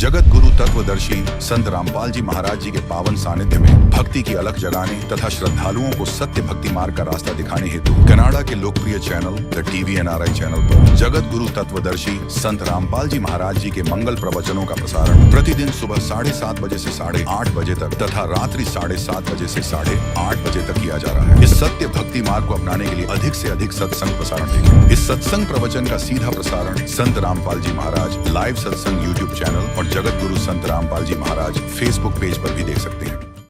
जगत गुरु तत्वदर्शी संत रामपाल जी महाराज जी के पावन सानिध्य में भक्ति की अलख जगाने तथा श्रद्धालुओं को सत्य भक्ति मार्ग का रास्ता दिखाने हेतु कनाडा के लोकप्रिय चैनल द TVNRI चैनल पर जगत गुरु तत्वदर्शी संत रामपाल जी महाराज जी के मंगल प्रवचनों का प्रसारण प्रतिदिन सुबह 7:30 बजे से 8:30 बजे तक तथा रात्रि 7:30 बजे से 8:30 बजे तक किया जा रहा है। इस सत्य भक्ति मार्ग को अपनाने के लिए अधिक से अधिक सत्संग प्रसारण देखें। इस सत्संग प्रवचन का सीधा प्रसारण संत रामपाल जी महाराज लाइव सत्संग YouTube चैनल और जगत गुरु संत रामपाल जी महाराज Facebook पेज पर भी देख सकते हैं।